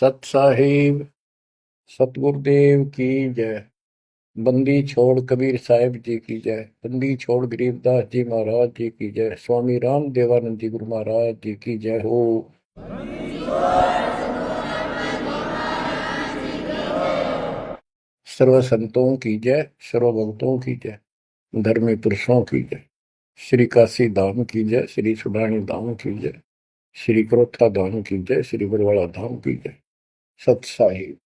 सत साहिब सतगुरुदेव की जय। बंदी छोड़ कबीर साहिब जी की जय। बंदी छोड़ गरीबदास जी महाराज जी की जय। स्वामी राम देवानंद जी गुरु महाराज जी की जय हो। सर्व संतों की जय, सर्व भक्तों की जय, धर्मी पुरुषों की जय। श्री काशी धाम की जय, श्री सुडानी धाम की जय, श्री क्रोथा धाम की जय, श्री बरवाड़ा धाम की जय। सत साहिब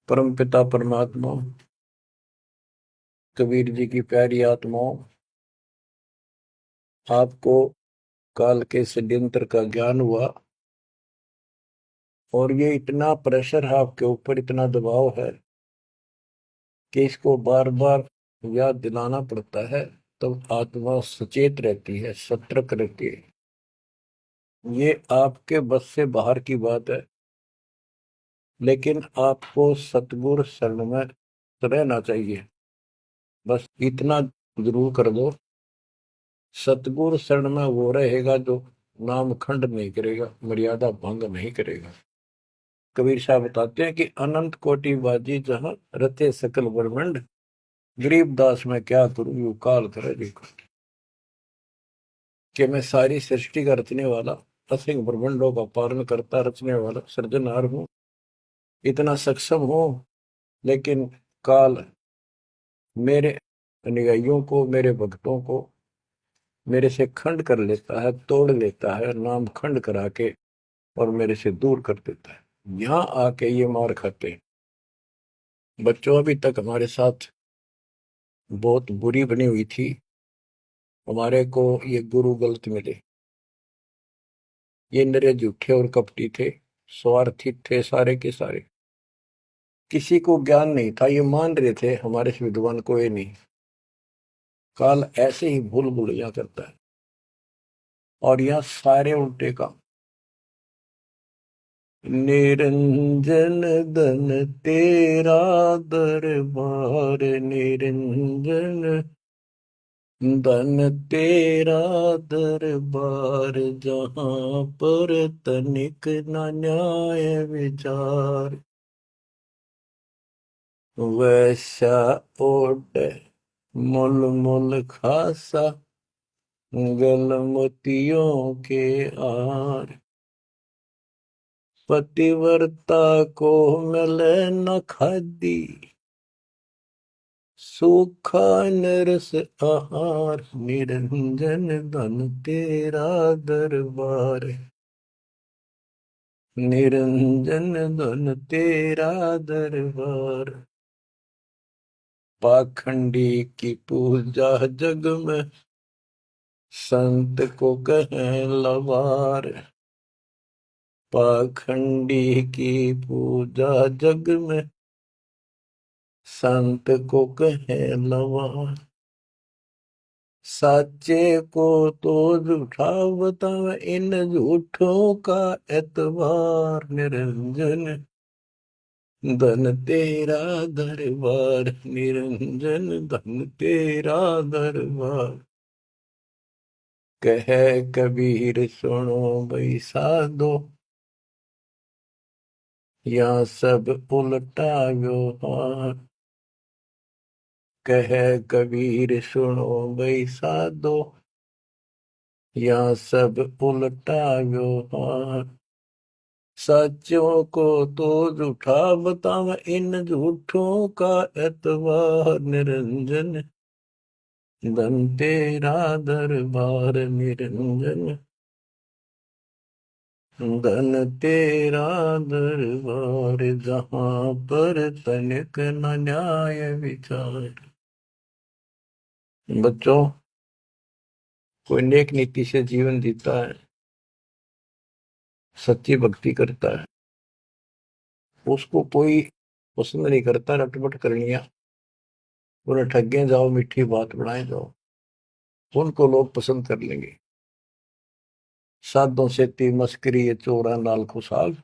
परम पिता परमात्मा कबीर जी की प्यारी आत्माओं, आपको काल के षड्यंत्र का ज्ञान हुआ और ये इतना प्रेशर है आपके ऊपर, इतना दबाव है कि इसको बार बार याद दिलाना पड़ता है, तब आत्मा सचेत रहती है, सतर्क रहती है। ये आपके बस से बाहर की बात है, लेकिन आपको सतगुरु शरण में रहना चाहिए। बस इतना जरूर कर दो, सतगुरु शरण में वो रहेगा जो नाम खंड नहीं करेगा, मर्यादा भंग नहीं करेगा। कबीर साहब बताते हैं कि अनंत कोटि बाजी जहां रते सकल ब्रह्मंड, गरीबदास में क्या करूं यू काल करे देखो। कि मैं सारी सृष्टि का रचने वाला, असंख्य ब्रह्मंडों का पालन करता रचने वाला सृजनहार हूं, इतना सक्षम हूं, लेकिन काल मेरे अनुयायियों को, मेरे भक्तों को मेरे से खंड कर लेता है, तोड़ लेता है, नाम खंड करा के और मेरे से दूर कर देता है। यहां आके ये मार खाते हैं। बच्चों अभी तक हमारे साथ बहुत बुरी बनी हुई थी, हमारे को ये गुरु गलत मिले। ये निरे झूठे और कपटी थे, स्वार्थी थे सारे के सारे। किसी को ज्ञान नहीं था, ये मान रहे थे हमारे से विद्वान कोई नहीं। काल ऐसे ही भूल भुलैया करता है और यहाँ सारे उल्टे काम। निरंजन धन तेरा दरबार, निरंजन धन तेरा दरबार, जहां पर तनिक न न्याय विचार, वैसा ओट मुल मुल खासा, गल मोतियों के आर, पतिव्रता को मिले न खादी, सूखा नरस आहार, निरंजन धन तेरा दरबार, निरंजन धन तेरा दरबार। पाखंडी की पूजा जग में, संत को कहें लवार, पाखंडी की पूजा जग में, संत को कहें लवार। साचे को तो झूठा बतावे, इन झूठों का एतबार, निरंजन धन तेरा दरबार, निरंजन धन तेरा दरबार। कहे कबीर सुनो भाई साधो, यहाँ सब उल्टा व्यवहार। कहे कबीर सुनो भाई साधो, यहाँ सब उल्टा व्यवहार। सच्चों को तो झूठा बतावे, इन झूठों का एतबार, निरंजन धन तेरा दरबार, निरंजन धन तेरा दरबार, जहां पर तनिक न न्याय विचार। बच्चों, कोई नेक नीति से जीवन जीता है, सच्ची भक्ति करता है, उसको कोई पसंद नहीं करता रटपट करनिया। उन्हें ठगे जाओ, मीठी बात बनाए जाओ, उनको लोग पसंद कर लेंगे। साधों से ती मस्करी ये चोरा नाल खुशाल,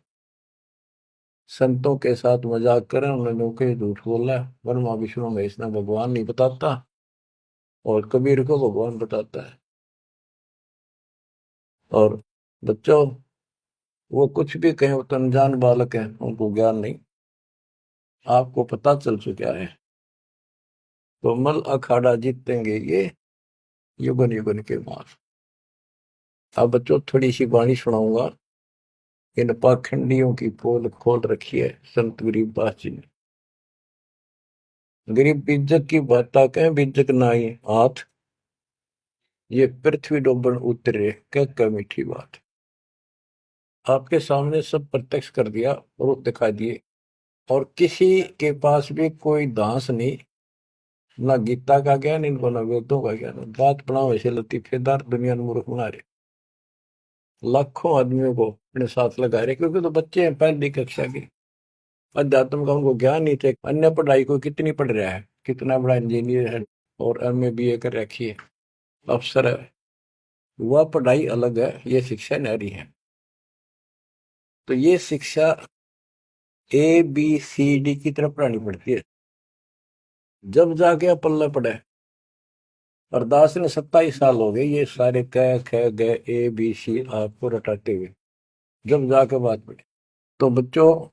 संतों के साथ मजाक करें उन्होंने के झूठ बोला। ब्रह्मा विष्णु महेश ने भगवान नहीं बताता और कबीर को भगवान बताता है। और बच्चों, वो कुछ भी कहें, वो तो अनजान बालक है, उनको ज्ञान नहीं। आपको पता चल चुका है। तो मल अखाड़ा जीतेंगे ये युगन युगन के मार। अब बच्चों थोड़ी सी वाणी सुनाऊंगा। इन पाखंडियों की पोल खोल रखी है संत गरीबदास जी ने। गरीब बीजक की बात कहें, बीजक नाई हाथ, ये पृथ्वी डोबन उतरे क्या मीठी बात। आपके सामने सब प्रत्यक्ष कर दिया और दिखा दिए, और किसी के पास भी कोई दांस नहीं, ना गीता का ज्ञान इनको, ना वेदों का ज्ञान। बात बनाओ ऐसे लतीफेदार, दुनिया में मूर्ख बना रहे। लाखों आदमियों को अपने साथ लगा रहे, क्योंकि तो बच्चे हैं पहली कक्षा के, अध्यात्म का उनको ज्ञान नहीं थे। अन्य पढ़ाई को कितनी पढ़ रहा है, कितना बड़ा इंजीनियर है और एमए बीए कर रखी है, अफसर है। वह पढ़ाई अलग है, ये शिक्षा न्यारी है। तो ये शिक्षा ABCD की तरफ पढ़ानी पड़ती है, जब जाके पल्ला पड़े। और दास ने 27 साल हो गए ये सारे क ख ग ABC आपको रटाते हुए, जब जाके बात पड़े। तो बच्चों,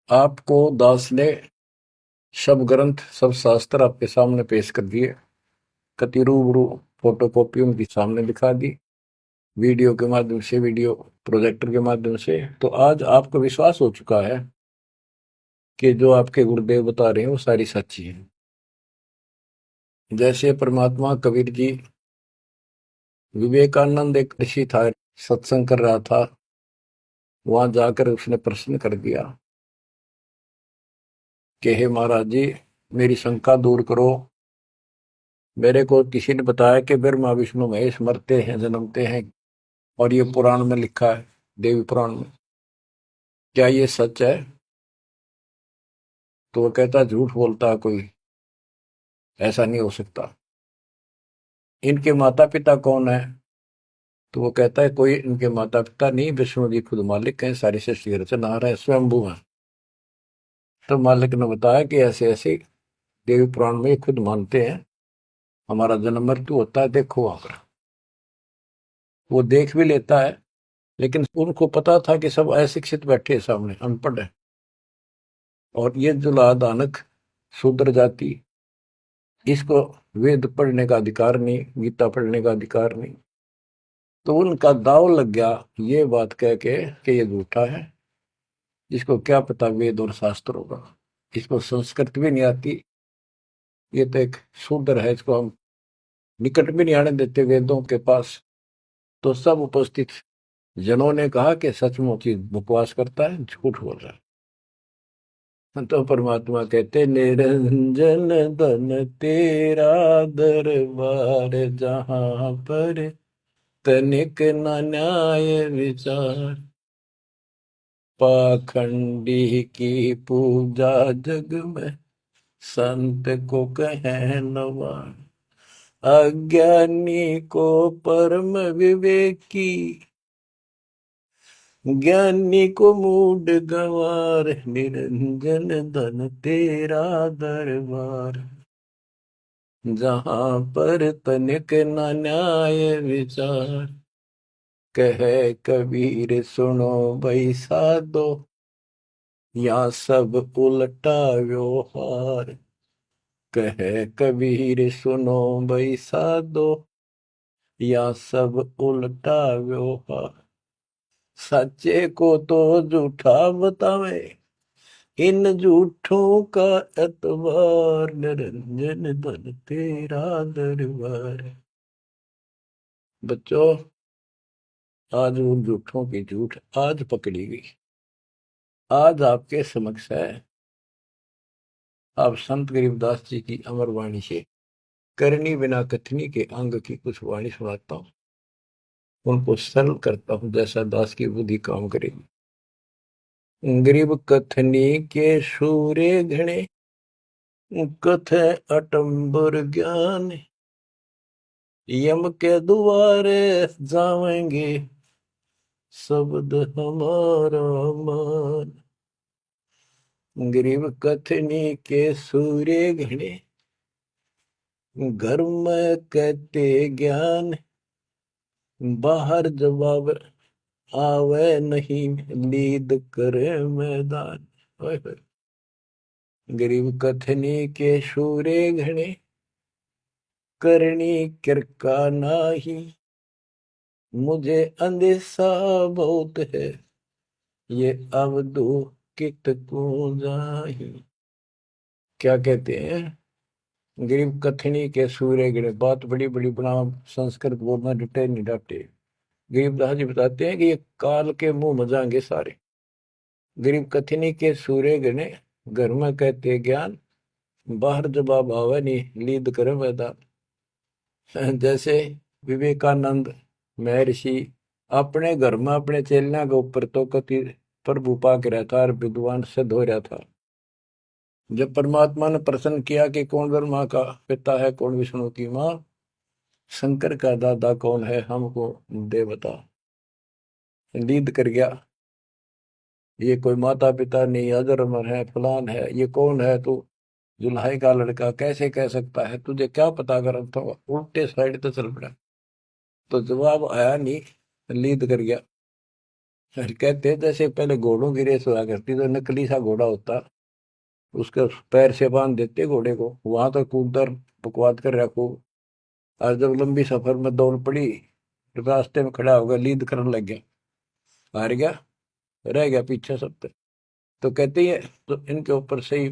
आपको दास ने सब ग्रंथ, सब शास्त्र आपके सामने पेश कर दिए, कति रूबरू फोटो कॉपी उनके सामने दिखा दी, वीडियो के माध्यम से, वीडियो प्रोजेक्टर के माध्यम से। तो आज आपको विश्वास हो चुका है कि जो आपके गुरुदेव बता रहे हैं वो सारी सच्ची है। जैसे परमात्मा कबीर जी, विवेकानंद एक ऋषि था, सत्संग कर रहा था, वहां जाकर उसने प्रश्न कर दिया कि हे महाराज जी, मेरी शंका दूर करो। मेरे को किसी ने बताया कि ब्रह्मा विष्णु महेश मरते हैं, जन्मते हैं, और ये पुराण में लिखा है, देवी पुराण में, क्या ये सच है? तो वो कहता झूठ बोलता है कोई, ऐसा नहीं हो सकता। इनके माता पिता कौन है? तो वो कहता है कोई इनके माता पिता नहीं, विष्णु जी खुद मालिक हैं, सारी सृष्टि की रचनहार है, स्वयंभू है। तो मालिक ने बताया कि ऐसे ऐसे देवी पुराण में खुद मानते हैं हमारा जन्म मृत्यु होता है, देखो आकर। वो देख भी लेता है, लेकिन उनको पता था कि सब अशिक्षित बैठे सामने, अनपढ़ है, और ये जुला दानक शूद्र जाति, इसको वेद पढ़ने का अधिकार नहीं, गीता पढ़ने का अधिकार नहीं। तो उनका दाव लग गया ये बात कह के कि ये झूठा है, इसको क्या पता वेद और शास्त्र होगा, इसको संस्कृत भी नहीं आती, ये तो एक शूद्र है, इसको हम निकट भी नहीं आने देते वेदों के पास। तो सब उपस्थित जनों ने कहा कि सचमुच ही बकवास करता है, झूठ बोल रहा है। तो परमात्मा कहते, निरंजन धन तेरा दरबार, जहां पर तनिक न न्याय विचार, पाखंडी की पूजा जग में संत को कहे नवार, अज्ञानी को परम विवेकी, ज्ञानी को मूड गंवार, निरंजन धन तेरा दरबार, जहां पर तनिक न न्याय विचार, कहे कबीर सुनो भाई साधो, या सब उल्टा व्यवहार, कहे कबीर सुनो भाई साधो, या सब उल्टा व्यवहार, सच्चे को तो झूठा बतावे, इन झूठों का एतबार, निरंजन धन तेरा दरबार। बच्चों, आज उन झूठों की झूठ आज पकड़ी गई, आज आपके समक्ष है। आप संत गरीबदास जी की अमर वाणी से करनी बिना कथनी के अंग की कुछ वाणी सुनाता हूँ, उनको सरल करता हूँ जैसा दास की बुद्धि काम करेगी। गरीब कथनी के सूर्य घने, कथ अटम्बर ज्ञान, यम के द्वारे जावेंगे शब्द हमारा मान। गरीब कथनी के सूर्य घने, घर में कहते ज्ञान, बाहर जवाब आवे नहीं लीद करे मैदान। ओए होए। गरीब कथनी के शूरे घने, करनी किरका नाही। मुझे अंदेशा बहुत है, ये अवधू कित को जाही। क्या कहते हैं? गरीब कथनी के सूर्य गिरे, बात बड़ी बड़ी बना, संस्कृत बोलना डटे नहीं डाटे। गरीबदास जी बताते हैं कि ये काल के मुंह मजांगे सारे। गरीब कथनी के सूर्य गिने, घर में कहते ज्ञान, बाहर जवाब आवे नहीं लीद करे मैदान। जैसे विवेकानंद महर्षि अपने घर में अपने चेलियां के ऊपर तो कति प्रभु पाक रहता और विद्वान सिद्ध हो रहा था। जब परमात्मा ने प्रश्न किया कि कौन ब्रह्मा का पिता है, कौन विष्णु की माँ, शंकर का दादा कौन है, हमको दे बता। लीद कर गया, ये कोई माता पिता नहीं, अजर अमर है, फलान है, ये कौन है तू, जुल्हाई का लड़का कैसे कह सकता है, तुझे क्या पता? कर तो उल्टे साइड तो चल पड़ा। तो जवाब आया नहीं, लीद कर गया। फिर कहते हैं जैसे पहले घोड़ों की रेस हुआ करती, तो नकली सा घोड़ा होता, उसके पैर से बांध देते घोड़े को, वहां तक कूदर बकवाद कर रखो। और जब लंबी सफर में दौड़ पड़ी, रास्ते में खड़ा होगा, लीद करने लग गया, हार गया, रह गया पीछे सब पे। तो कहते हैं तो इनके ऊपर से ही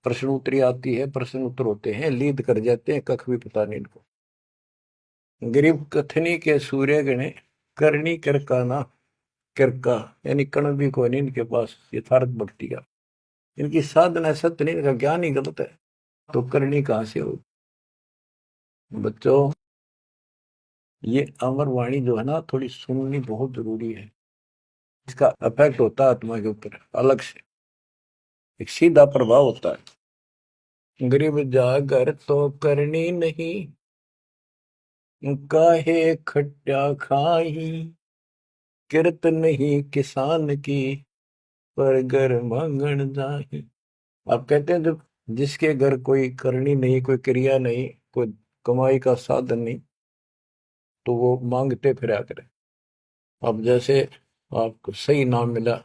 प्रश्न उत्तरी आती है, प्रश्न उत्तर होते हैं, लीद कर जाते हैं, कख भी पता नहीं इनको। गरीब कथनी के सूर्य गणे, करनी किरकाना। किरका यानी कण भी कोई नहीं इनके पास यथार्थ भक्ति का। इनकी साधना सत्य नहीं, इनका ज्ञान ही गलत है, तो करनी कहां से हो? बच्चों, ये अमर वाणी जो है ना, थोड़ी सुननी बहुत जरूरी है। इसका इफेक्ट होता है आत्मा के ऊपर अलग से, एक सीधा प्रभाव होता है। गरीब जागर तो करनी नहीं, काहे खट्टा खाही। किरत नहीं किसान की, पर घर मांगण जाही। आप कहते हैं जब जिसके घर कोई करनी नहीं, कोई क्रिया नहीं, कोई कमाई का साधन नहीं, तो वो मांगते फिरा करे। अब जैसे आपको सही नाम मिला,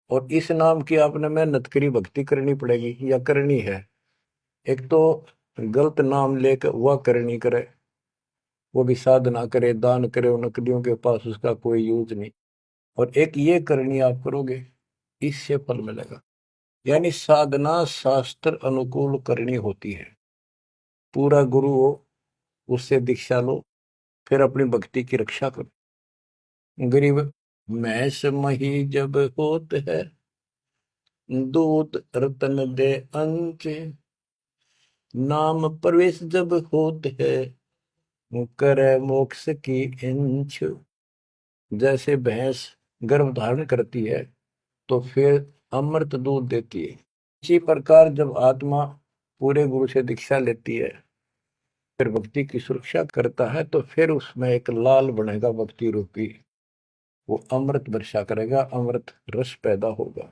और इस नाम की आपने मेहनत करी, भक्ति करनी पड़ेगी या करनी है। एक तो गलत नाम लेकर वह करनी करे, वो भी साधना करे, दान करे, उन नकलियों के पास उसका कोई यूज नहीं। और एक ये करनी आप करोगे, इससे फल मिलेगा। यानी साधना शास्त्र अनुकूल करनी होती है। पूरा गुरु हो, उससे दीक्षा लो, फिर अपनी भक्ति की रक्षा करो। गरीब मैस मही जब होत है, दूध रतन दे अंच। नाम प्रवेश जब होत है, करे मोक्ष की इंच। जैसे भैंस गर्भ धारण करती है तो फिर अमृत दूध देती है, इसी प्रकार जब आत्मा पूरे गुरु से दीक्षा लेती है, फिर भक्ति की सुरक्षा करता है, तो फिर उसमें एक लाल बनेगा भक्ति रूपी, वो अमृत वर्षा करेगा, अमृत रस पैदा होगा।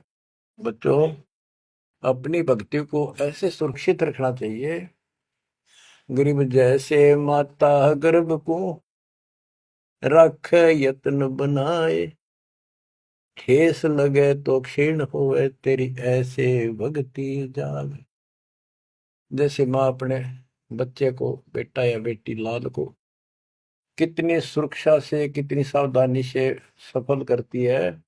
बच्चों, अपनी भक्ति को ऐसे सुरक्षित रखना चाहिए। गरीब जैसे माता गर्भ को रख यत्न बनाए, ठेस लगे तो क्षीण होए, तेरी ऐसे भक्ति जाग। जैसे माँ अपने बच्चे को, बेटा या बेटी लाल को कितनी सुरक्षा से, कितनी सावधानी से सफल करती है,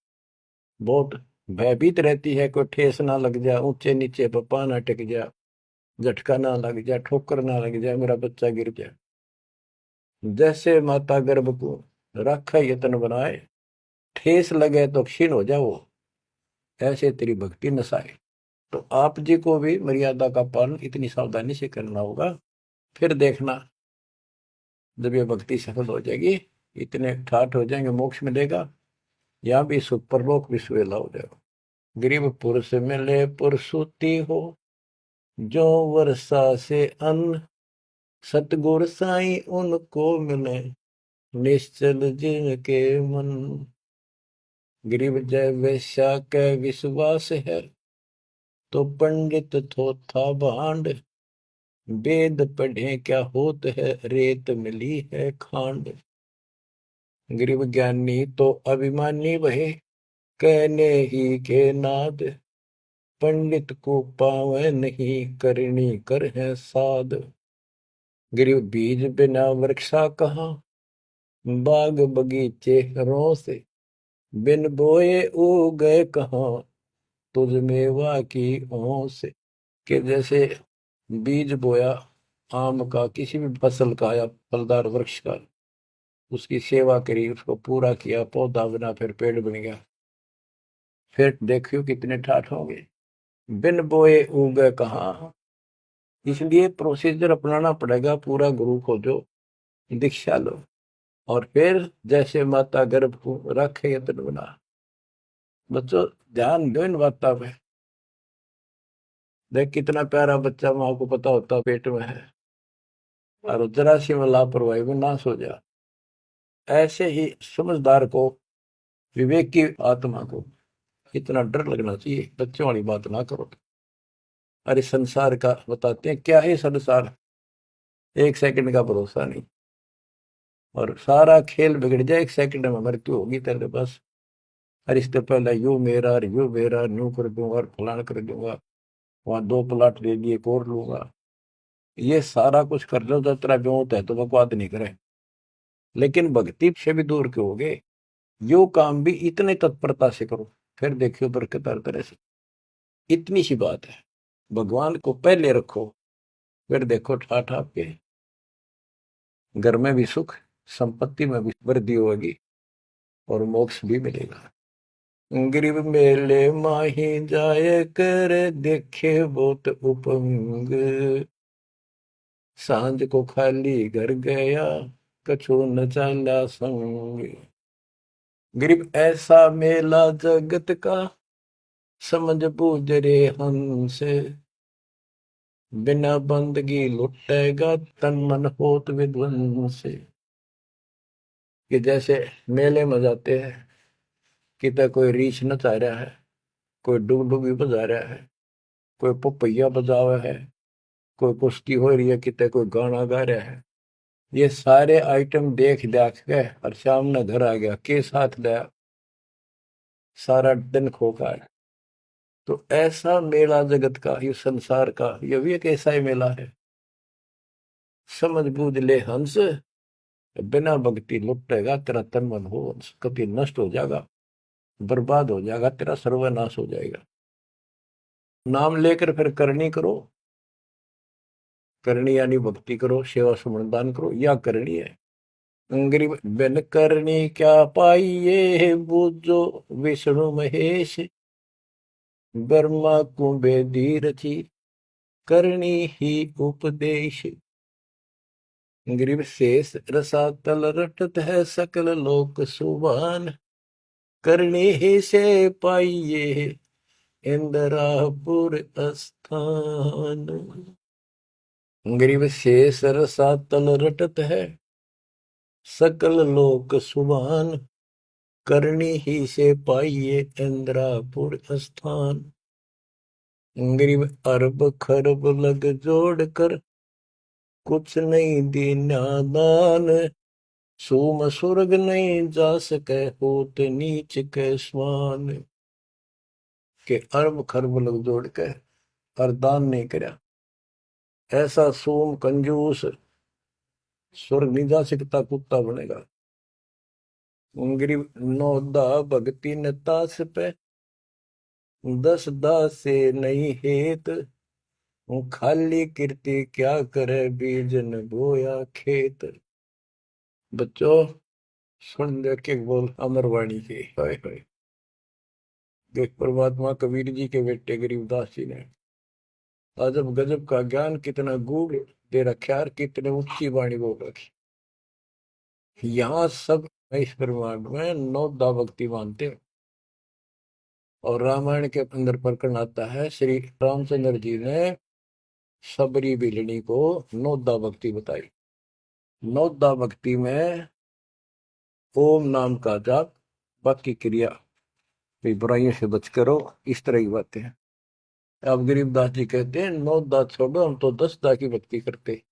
बहुत भयभीत रहती है, कोई ठेस ना लग जाए, ऊंचे नीचे पप्पा ना टिक जाए, झटका ना लग जाए, ठोकर ना लग जाए, मेरा बच्चा गिर जाए। जैसे माता गर्भ को रखा यत्न बनाए, ठेस लगे तो क्षीण हो जाओ, ऐसे तेरी भक्ति नसाए। तो आप जी को भी मर्यादा का पालन इतनी सावधानी से करना होगा। फिर देखना, जब ये भक्ति सफल हो जाएगी, इतने ठाठ हो जाएंगे, मोक्ष मिलेगा, यहाँ भी सुख, परलोक भी सुहेला हो जाएगा। गरीब पुरुष मिले पुरसुती हो, जो वर्षा से अन्न। सतगुर साई उनको मिले, निश्चल जिनके मन। गरीब जय वैश्या के विश्वास है, तो पंडित थोथा भांड। वेद पढ़े क्या होत है, रेत मिली है खांड। गरीब ज्ञानी तो अभिमानी वहे, कहने ही के नाद, पंडित को पावे नहीं, करनी कर है साध। गरीब बीज बिना वृक्षा कहाँ, बाग बगीचे रो से, बिन बोए उगए कहाँ, तुझ मेवा की ओं से। कि जैसे बीज बोया आम का, किसी भी फसल का या फलदार वृक्ष का, उसकी सेवा करी, उसको पूरा किया, पौधा बना, फिर पेड़ बन गया, फिर देखियो कितने ठाठ होंगे। बिन बोए उगे कहाँ, इसलिए प्रोसीजर अपनाना पड़ेगा पूरा। गुरु खोजो, दीक्षा लो, और फिर जैसे माता गर्भ को रखे यत्न बना। बच्चों ध्यान दो इन बातों पे। देख कितना प्यारा बच्चा, माँ को पता होता पेट में है, और जरा सी में लापरवाही में नाश हो जा। ऐसे ही समझदार को, विवेक की आत्मा को इतना डर लगना चाहिए। बच्चों वाली बात ना करो। अरे संसार का बताते हैं क्या है संसार, एक सेकंड का भरोसा नहीं, और सारा खेल बिगड़ जाए, एक सेकंड में मृत्यु होगी तेरे पास। अरे इससे पहले यू मेरा, और यू मेरा, न्यू कर दूंगा और फलान कर दूंगा, वहां 2 प्लाट ले लिए, एक और लूंगा। ये सारा कुछ कर लो तो तेरा ब्योत है तो बकवाद नहीं करे, लेकिन भक्ति से भी दूर क्यों हो गए। यो काम भी इतने तत्परता से करो, फिर देखियो बरकत हर तरह से। इतनी सी बात है, भगवान को पहले रखो, फिर देखो ठाठ आपके घर में भी सुख, संपत्ति में भी वृद्धि होगी, और मोक्ष भी मिलेगा। गरीब मेले माही जाए कर, देखे बहुत उपंग, सांझ को खाली घर गया, कछु न चाला संग। गरीब ऐसा मेला जगत का, समझ बूझ रे हंस, बिना बंदगी लुटेगा, तन मन होत विध्वंस। कि जैसे मेले में जाते हैं, कितना कोई रीछ नचा रहा है, कोई डुगडुगी बजा रहा है, कोई पपैया बजा हुआ है, कोई कुश्ती हो रही है, कितने कोई गाना गा रहा है। ये सारे आइटम देख देख के और शाम ने घर आ गया, के साथ लाया, सारा दिन खोखा है। तो ऐसा मेला जगत का, ये संसार का, ये भी एक ऐसा ही मेला है। समझ बूझ ले हंस, बिना भक्ति लुटेगा, तेरा तन मन हो कभी नष्ट हो जाएगा, बर्बाद हो जाएगा, तेरा सर्वनाश हो जाएगा। नाम लेकर फिर करनी करो, करनी यानी भक्ति करो, सेवा सुमन दान करो, या करनी है। गरीब बिन करनी क्या पाइये, बूझो विष्णु महेश, ब्रह्मा कुबेदी रची, करनी ही उपदेश। गरीब शेष रसातल रटत है, सकल लोक सुभान, करनी ही से पाइये, इंद्रापुर स्थान। गरीब शेष रसातल रटत है, सकल लोक सुभान, करनी ही से पाइये, इंद्रापुर स्थान। गरीब अरब खरब लग जोड़ कर, कुछ नहीं दीना दान, सोम स्वर्ग नहीं जा सके, होत नीच के स्वान। के अरब खरब लग जोड़ के और दान नहीं करया, ऐसा सोम कंजूस स्वर्ग नहीं जा सकता, कुत्ता बनेगा। गरीब नौदा भगति न तास पे, 10 दास से नहीं हेत, वो खाली कीर्ति क्या करे, बीज न बोया खेत। बच्चों सुन दे के बोल अमरवाणी के, हाय हाय। देख परमात्मा कबीर जी के बेटे गरीबदास जी ने अजब गजब का ज्ञान कितना गूढ़ दे रखा, और कितने ऊंची वाणी बोल रखी। यहाँ सब इस ब्रह्मांड में 9 दा भक्ति मानते हैं। और रामायण के अंदर प्रकरण आता है, श्री रामचंद्र जी ने सबरी बिलनी को 9 दा भक्ति बताई। 9 दा भक्ति में ओम नाम का जाप, बाकी क्रिया भी बुराइयों से बच करो, इस तरह की बातें हैं। अब गरीबदास जी कहते हैं 9 दा छोड़ो, हम तो 10 दा की भक्ति करते।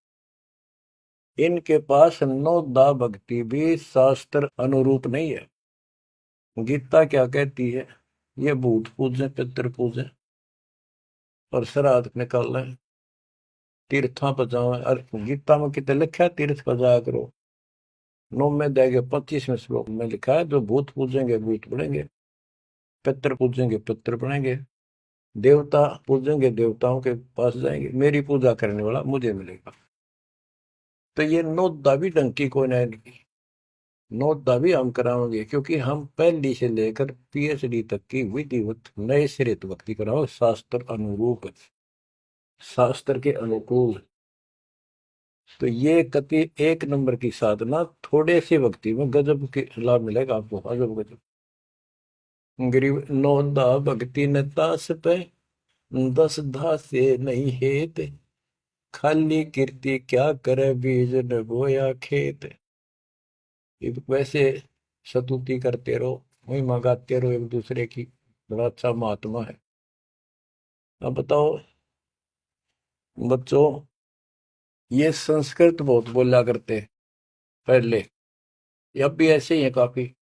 इनके पास नौदा भक्ति भी शास्त्र अनुरूप नहीं है। गीता क्या कहती है? ये भूत पूजे पितर पूजे और श्राद्ध निकाल रहे, तीर्था पर जाओ। और गीता में कितने लिखा है तीर्थ पर जाया करो? 9 में देंगे 25वें श्लोक में लिखा है जो भूत पूजेंगे भूत बनेंगे, पितर पूजेंगे पितर बनेंगे, देवता पूजेंगे देवताओं के पास जाएंगे, मेरी पूजा करने वाला मुझे मिलेगा। तो ये नौदा भी डंकी को नहीं, नौदा भी हम कराओगे क्योंकि हम पहली से लेकर पीएचडी तक की विधिवत नए सिरे से भक्ति कराओ, शास्त्र अनुरूप, शास्त्र के अनुकूल। तो ये कति एक नंबर की साधना, थोड़े सी भक्ति में गजब के लाभ मिलेगा आपको, अजब गजब। गरीब नौदा भक्ति न तास पे, 10 धासे नहीं हेत, खाली कीर्ति क्या करे बीज न बोया खेत। ये वैसे स्तुति करते रहो, वही मंगाते रहो एक दूसरे की, बड़ा अच्छा महात्मा है। अब बताओ बच्चों, ये संस्कृत बहुत बोला करते पहले, अब भी ऐसे ही है काफी,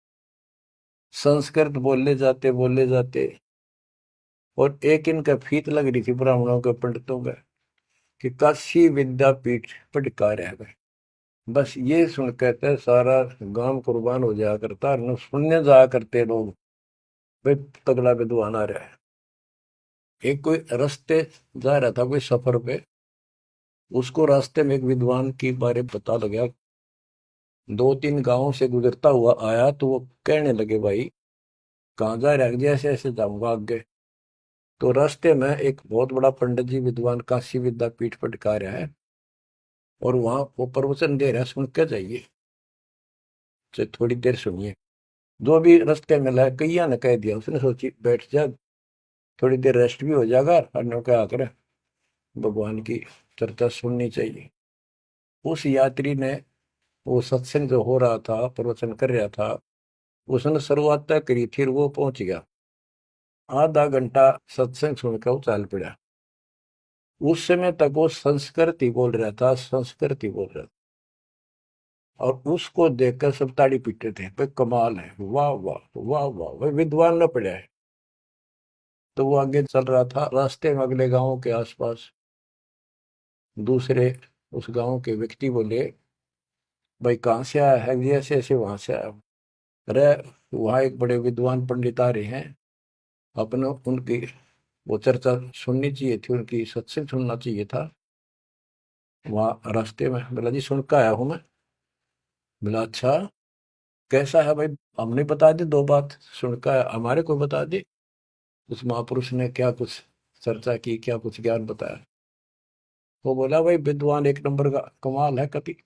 संस्कृत बोले जाते। और एक इनका फीत लग रही थी ब्राह्मणों के पंडितों का कि काशी विद्यापीठ पटका रह गए। बस ये सुन कहते सारा गांव कुर्बान हो जाया करता, न सुनने जाया करते लोग, भाई तगड़ा विद्वान आ रहा है। एक कोई रास्ते जा रहा था कोई सफर पे, उसको रास्ते में एक विद्वान के बारे में पता लगा, 2-3 गांवों से गुजरता हुआ आया, तो वो कहने लगे भाई कहाँ जा रहा है? जैसे ऐसे जाऊंगा आगे। तो रास्ते में एक बहुत बड़ा पंडित जी विद्वान काशी विद्यापीठ पटका रहा है, और वहां वो प्रवचन दे रहा है, सुन के जाइए, तो थोड़ी देर सुनिए। जो भी रास्ते में लाया कैया ने कह दिया, उसने सोची बैठ जा, थोड़ी देर रेस्ट भी हो जाएगा, और क्या करे भगवान की चर्चा सुननी चाहिए। उस यात्री ने, वो सत्संग जो हो रहा था प्रवचन कर रहा था, उसने शुरुआत तय करी थी, वो पहुंच गया। आधा घंटा सत्संग सुनकर वो चल पड़ा। उस समय तक वो संस्कृत ही बोल रहा था, संस्कृत ही बोल रहा था। और उसको देखकर सब ताड़ी पीटते थे, भाई कमाल है, वाह वाह वाह वाह, भाई विद्वान न पड़ा है। तो वो आगे चल रहा था, रास्ते में अगले गांव के आसपास दूसरे उस गांव के व्यक्ति बोले, भाई कहाँ से आया है? जी ऐसे ऐसे वहां से आया। अरे वहाँ एक बड़े विद्वान पंडित आ रहे हैं, अपने उनकी वो चर्चा सुननी चाहिए थी, उनकी सत्संग सुनना चाहिए था। वहाँ रास्ते में बोला जी सुन के आया हूँ मैं। बोला अच्छा कैसा है भाई? हमने बता दी 2 बात, सुन के आया, हमारे को बता दी। उस महापुरुष ने क्या कुछ चर्चा की, क्या कुछ ज्ञान बताया। वो बोला भाई विद्वान एक नंबर का, कमाल है, कति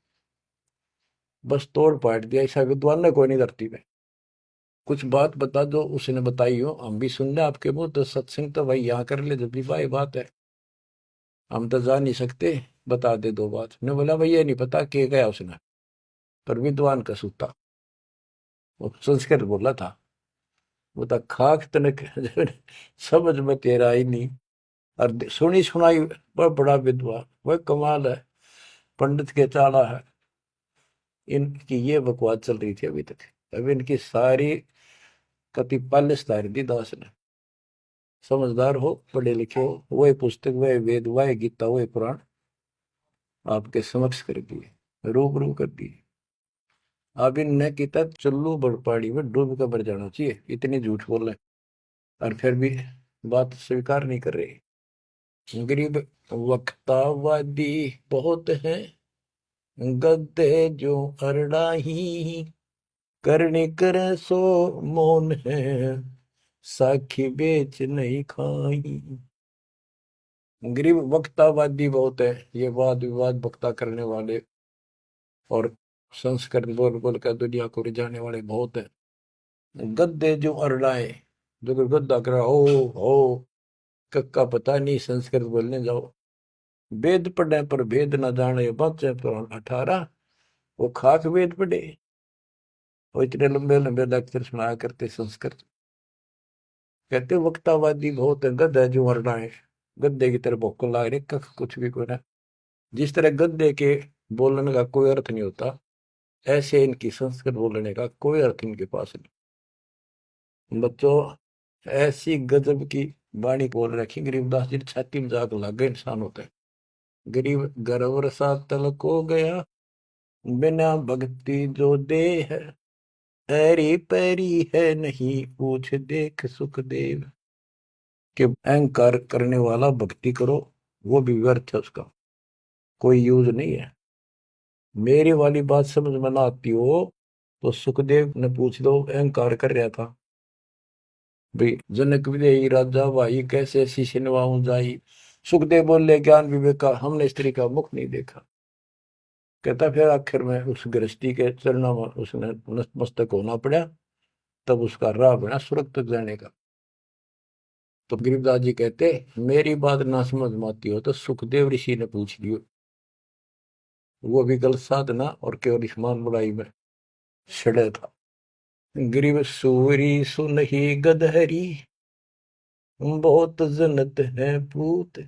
बस तोड़ पाट दिया, ऐसा विद्वान ने कोई नहीं धरती में। कुछ बात बता दो, उसने बताई हो, हम भी सुन ले आपके मुंह, तो सत्संग तो भाई यहाँ कर ले, जब भी भाई बात है, हम तो जा नहीं सकते, बता दे 2 बात। ने बोला भाई ये नहीं पता के गया उसने, पर विद्वान का सूता, वो संस्कृत बोला था। वो तो खाक तनक समझ में तेरा ही नहीं, और सुनी सुनाई बड़ा बड़ा विद्वान, वह कमाल है, पंडित के चाला है। इनकी ये बकवास चल रही थी अभी तक। अभी इनकी सारी कति पालिश तारी दी दास ने। समझदार हो, पढ़े लिखे हो, वही पुस्तक, वही वेद, वही गीता, वही पुराण आपके समक्ष कर दिए, रूबरू कर दिए। अब इनने किता चुल्लू बड़पाड़ी में डूब कर मर जाना चाहिए, इतनी झूठ बोल रहे, और फिर भी बात स्वीकार नहीं कर रहे। गरीब वक्तावादी बहुत हैं, गद्दे जो अरड़ाही, करनी करे सो मौन है, साखी बेच नहीं खाई। गरीब वक्तावादी बहुत है, ये वाद विवाद वक्ता करने वाले, और संस्कृत बोल बोल कर दुनिया को रिझाने वाले बहुत है। गद्दे जो अरड़ाए, जो कोई गद्दा करा हो कक्का पता नहीं, संस्कृत बोलने जाओ। वेद पढ़े पर भेद न जाने, बच्चे तो 18, वो खाक वेद पढ़े, वो इतने लंबे लंबे लेक्चर सुनाया करते संस्कृत। कहते वक्तावादी बहुत है, गद्दा जो अरड़ाए, गद्दे की तरह भोक ला रहे, कख कुछ भी कोई ना। जिस तरह गद्दे के बोलने का कोई अर्थ नहीं होता, ऐसे इनकी संस्कृत बोलने का कोई अर्थ इनके पास नहीं। बच्चों, ऐसी गजब की वाणी बोल रखी गरीबदास जी, छाती में जाग लग गए इंसान होते हैं। गरीब गर्व सा तलक हो गया, बिना भक्ति जो दे है, ऐरी पैरी है नहीं पूछ देख सुखदेव। कि अहंकार करने वाला भक्ति करो, वो भी व्यर्थ है, उसका कोई यूज नहीं है। मेरी वाली बात समझ में ना आती हो तो सुखदेव ने पूछ लो, अहंकार कर रहा था भाई, जनक विदेही राजा भाई कैसे शीश नवाऊं जाई। सुखदेव बोले, ज्ञान विवेक का हमने स्त्री का मुख नहीं देखा। कहता फिर आखिर में उस गृहस्थी के चरणों में उसने नतमस्तक होना पड़ा, तब उसका राह बना स्वर्ग तक जाने का। तो गरीबदास जी कहते, मेरी बात ना समझ में आती हो तो सुखदेव ऋषि ने पूछ लियो, वो भी गलत साधना और केवल ईमान बुराई में छड़े था। गरीब सूरी सुनही गदहरी, बहुत जनत है पूत,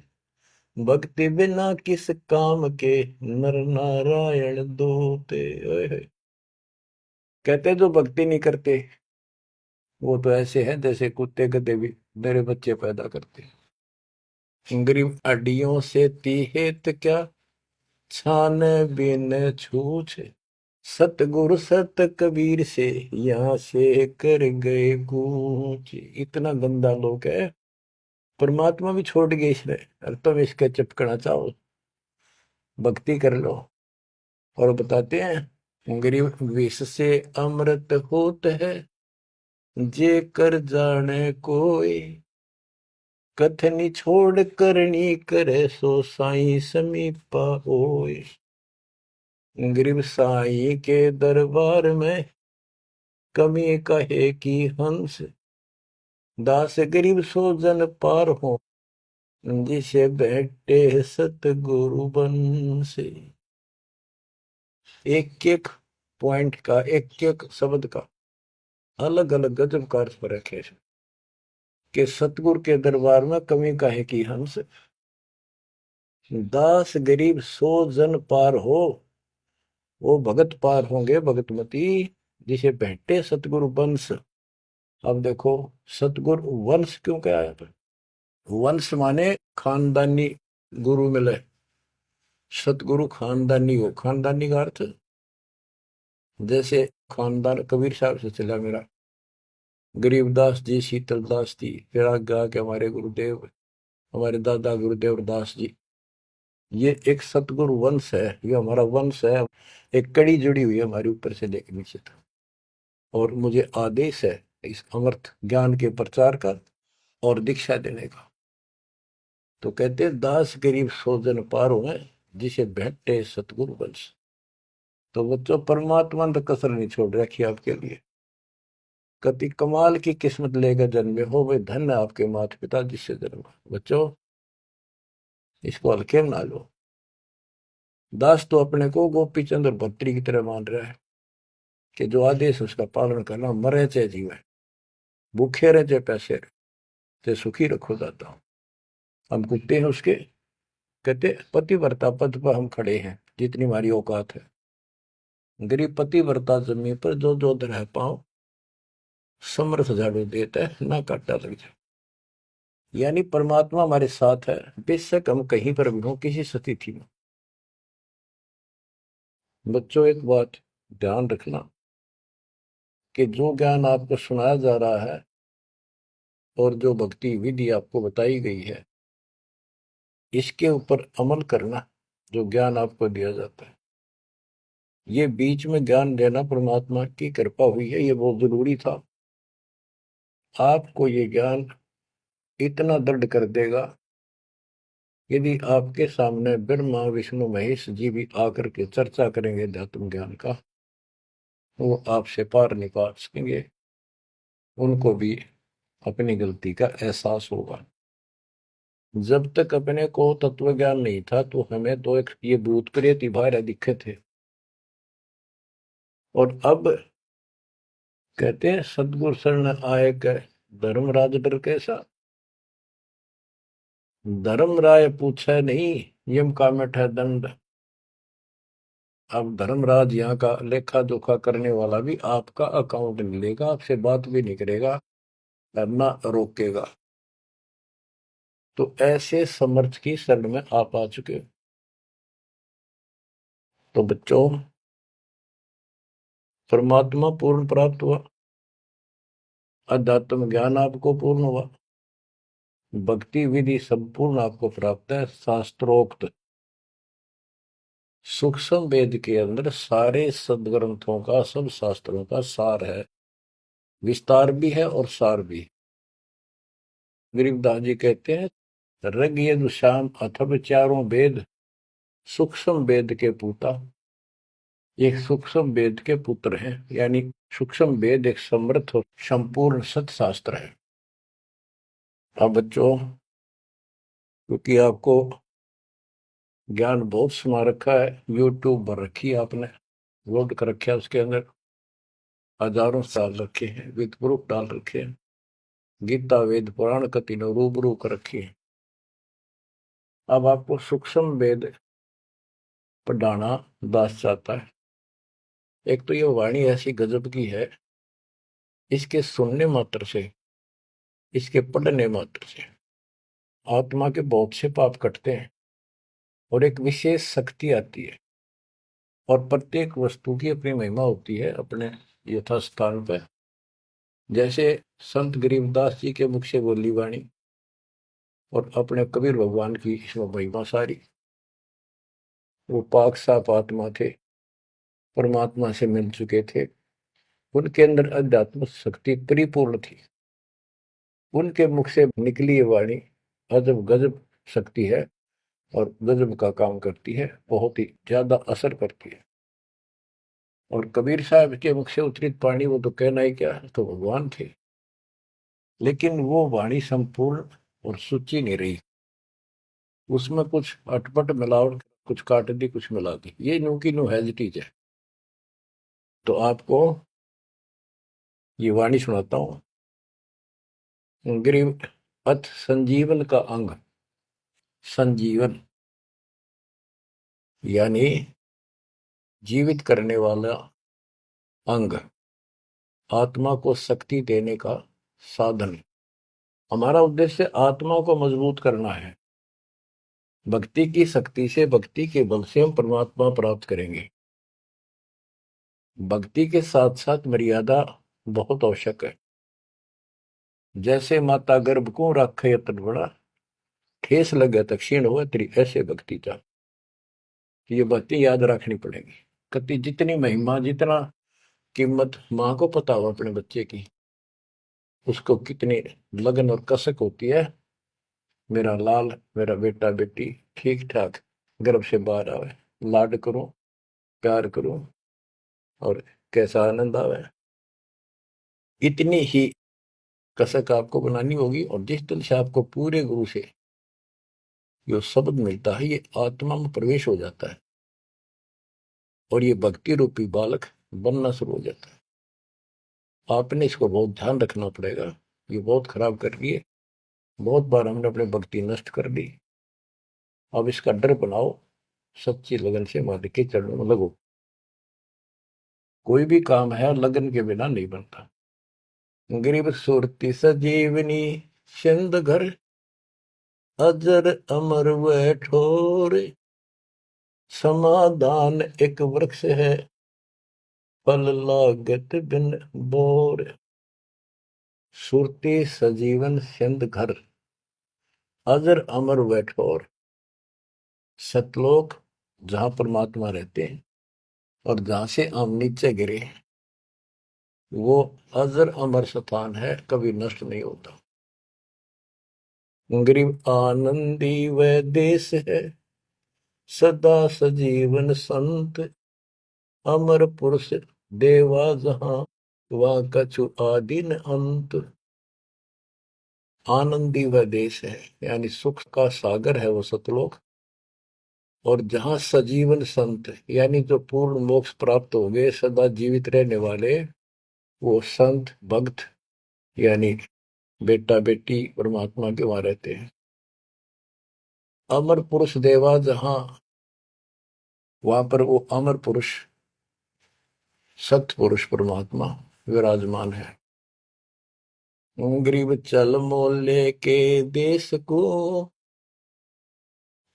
भक्ति बिना किस काम के, नर नारायण दूते। ओए होए। कहते जो भक्ति नहीं करते वो तो ऐसे हैं जैसे कुत्ते गधे भी मेरे बच्चे पैदा करते हैं। गरीब अड्डियों से तीहेत क्या, छान बिन छूछ, सतगुरु सत कबीर से यहाँ से कर गए कूच। इतना गंदा लोग है, परमात्मा भी छोड़ गए इसने, और तुम इसके चिपकना चाहो, भक्ति कर लो। और बताते हैं, गरीब विष से अमृत होत है, जे कर जाने कोई, कथनी छोड़ करनी करे, सो साई समीपा होए। गरीब साई के दरबार में, कमी कहे की हंस, दास गरीब सो जन पार हो, जिसे बैठे सतगुरु बन से। एक एक पॉइंट का, एक एक शब्द का अलग अलग गजब का अर्थ पर रखे कि सतगुरु के दरबार में कमी काहे की हंस, दास गरीब सो जन पार हो, वो भगत पार होंगे भगतमती, जिसे भेंटे सतगुरु वंश। अब देखो, सतगुरु वंश क्यों क्या है? वंश माने खानदानी गुरु मिले, सतगुरु खानदानी हो। खानदानी का अर्थ जैसे खानदान कबीर साहब से चला मेरा, गरीबदास जी, शीतलदास जी, फिर आगे आके हमारे गुरुदेव, हमारे दादा गुरुदेव दास जी। ये एक सतगुरु वंश है, ये हमारा वंश है। एक कड़ी जुड़ी हुई है हमारे ऊपर से लेकर नीचे तक। और मुझे आदेश है इस अमृत ज्ञान के प्रचार का और दीक्षा देने का। तो कहते हैं, दास गरीब सो जन पार हुए, जिसे भेंटे सतगुरु वंश। तो बच्चों, परमात्मा ने तो कसर नहीं छोड़ रखी आपके लिए। कति कमाल की किस्मत लेकर जन्मे हो, वे धन्य आपके माता पिता जिससे जन्म। बच्चों, इसको हल्के में ना लो। दास तो अपने को गोपी चंद और भट्टी की तरह मान रहा है कि जो आदेश उसका पालन करना, मरे चाहे जीवे, भूखे रहे चाहे पैसे रहे, चाहे सुखी रखो दाता। हम कुत्ते हैं उसके। कहते पतिव्रता पद पर हम खड़े हैं जितनी हमारी औकात है। गरीब पतिव्रता जमीन पर जो जो रह पाओ, समर्थ झाड़ू देता है, ना काटा लग जाए। यानी परमात्मा हमारे साथ है, बेशक हम कहीं पर भी हो, किसी स्थिति में। बच्चों, एक बात ध्यान रखना कि जो ज्ञान आपको सुनाया जा रहा है और जो भक्ति विधि आपको बताई गई है, इसके ऊपर अमल करना। जो ज्ञान आपको दिया जाता है, ये बीच में ज्ञान देना परमात्मा की कृपा हुई है, ये बहुत जरूरी था। आपको ये ज्ञान इतना दृढ़ कर देगा, यदि आपके सामने ब्रह्मा विष्णु महेश जी भी आकर के चर्चा करेंगे अध्यात्म ज्ञान का, वो आपसे पार नहीं पा सकेंगे। उनको भी अपनी गलती का एहसास होगा। जब तक अपने को तत्व ज्ञान नहीं था तो हमें तो एक ये भूत प्रेत ही बाहर दिखे थे। और अब कहते हैं, सदगुरु शरण आए के धर्मराज डर कैसा। धर्म राय पूछे नहीं, यम का मिठ है दंड। अब धर्मराज यहाँ का लेखा जोखा करने वाला भी आपका अकाउंट नहीं लेगा, आपसे बात भी नहीं करेगा और ना रोकेगा। तो ऐसे समर्थ की शरण में आप आ चुके हो। तो बच्चों, परमात्मा पूर्ण प्राप्त हुआ, अध्यात्म ज्ञान आपको पूर्ण हुआ, भक्ति विधि संपूर्ण आपको प्राप्त है। शास्त्रोक्त सूक्ष्म वेद के अंदर सारे सदग्रंथों का, सब शास्त्रों का सार है, विस्तार भी है और सार भी। गरीबदास जी कहते हैं, ऋग यजुः साम अथर्व चारों वेद सूक्ष्म वेद के पूता। एक सूक्ष्म वेद के पुत्र हैं, यानी सूक्ष्म वेद एक समृद्ध और संपूर्ण सत्शास्त्र है। अब बच्चों, क्योंकि आपको ज्ञान बहुत सुना रखा है, यूट्यूब पर रखी है आपने, लोड कर रखा है, उसके अंदर हजारों साल रखे हैं, विद प्रूफ डाल रखे हैं, गीता वेद पुराण का तीनों रूबरू कर रखी है। अब आपको सूक्ष्म वेद पढ़ाना दास चाहता है। एक तो ये वाणी ऐसी गजब की है, इसके सुनने मात्र से, इसके पढ़ने मात्र से आत्मा के बहुत से पाप कटते हैं और एक विशेष शक्ति आती है। और प्रत्येक वस्तु की अपनी महिमा होती है अपने यथास्थान पर। जैसे संत गरीबदास जी के मुख से बोली वाणी और अपने कबीर भगवान की इसमें महिमा सारी। वो पाक साफ आत्मा थे, परमात्मा से मिल चुके थे, उनके अंदर अध्यात्म शक्ति परिपूर्ण थी। उनके मुख से निकली ये वाणी अजब गजब शक्ति है और गजब का काम करती है, बहुत ही ज्यादा असर करती है। और कबीर साहब के मुख से उतरित वाणी, वो तो कहना ही क्या, तो भगवान थे। लेकिन वो वाणी संपूर्ण और सुची नहीं रही, उसमें कुछ अटपट मिलावट, कुछ काट दी, कुछ मिला दी, ये नो की नो हैजिटीज है। तो आपको ये वाणी सुनाता हूं। गरीब अथ संजीवन का अंग, संजीवन यानी जीवित करने वाला अंग, आत्मा को शक्ति देने का साधन। हमारा उद्देश्य आत्मा को मजबूत करना है। भक्ति की शक्ति से, भक्ति के बल से हम परमात्मा प्राप्त करेंगे। भक्ति के साथ साथ मर्यादा बहुत आवश्यक है। जैसे माता गर्भ को राखे यतन बड़ा, ठेस लगे तो क्षीण हो तेरी, ऐसे भक्ति का। ये बातें याद रखनी पड़ेगी। कति जितनी महिमा, जितना कीमत माँ को पता हो अपने बच्चे की, उसको कितनी लगन और कसक होती है, मेरा लाल, मेरा बेटा बेटी ठीक ठाक गर्भ से बाहर आवे, लाड करूं, प्यार करूं और कैसा आनंद आवे। इतनी ही कसक आपको बनानी होगी। और जिस दिन से आपको पूरे गुरु से जो शब्द मिलता है, ये आत्मा में प्रवेश हो जाता है और ये भक्ति रूपी बालक बनना शुरू हो जाता है। आपने इसको बहुत ध्यान रखना पड़ेगा। ये बहुत खराब कर रही है, बहुत बार हमने अपनी भक्ति नष्ट कर दी। अब इसका डर बनाओ, सच्ची लगन से मालिक के चरणों में लगो। कोई भी काम है लगन के बिना नहीं बनता। गरीब सुरती सजीवनी सिंध घर, अजर अमर व ठोर, समाधान एक वृक्ष है, फल लागत बिन बोर। सुरती सजीवन सिंध घर, अजर अमर व ठोर। सतलोक जहां परमात्मा रहते हैं और जहां से हम नीचे गिरे, वो अजर अमर स्थान है, कभी नष्ट नहीं होता। गरीब आनंदी वह देश है, सदा सजीवन संत, अमर पुरुष देवा जहां, वह कछु आदि न अंत। आनंदी वह देश है, यानी सुख का सागर है वो सतलोक। और जहां सजीवन संत, यानी जो पूर्ण मोक्ष प्राप्त हो गए, सदा जीवित रहने वाले, वो संत भक्त यानी बेटा बेटी परमात्मा के वहां रहते हैं। अमर पुरुष देवा जहां, वहां पर वो अमर पुरुष सत्य पुरुष परमात्मा विराजमान है। गरीब चल मोले के देश को,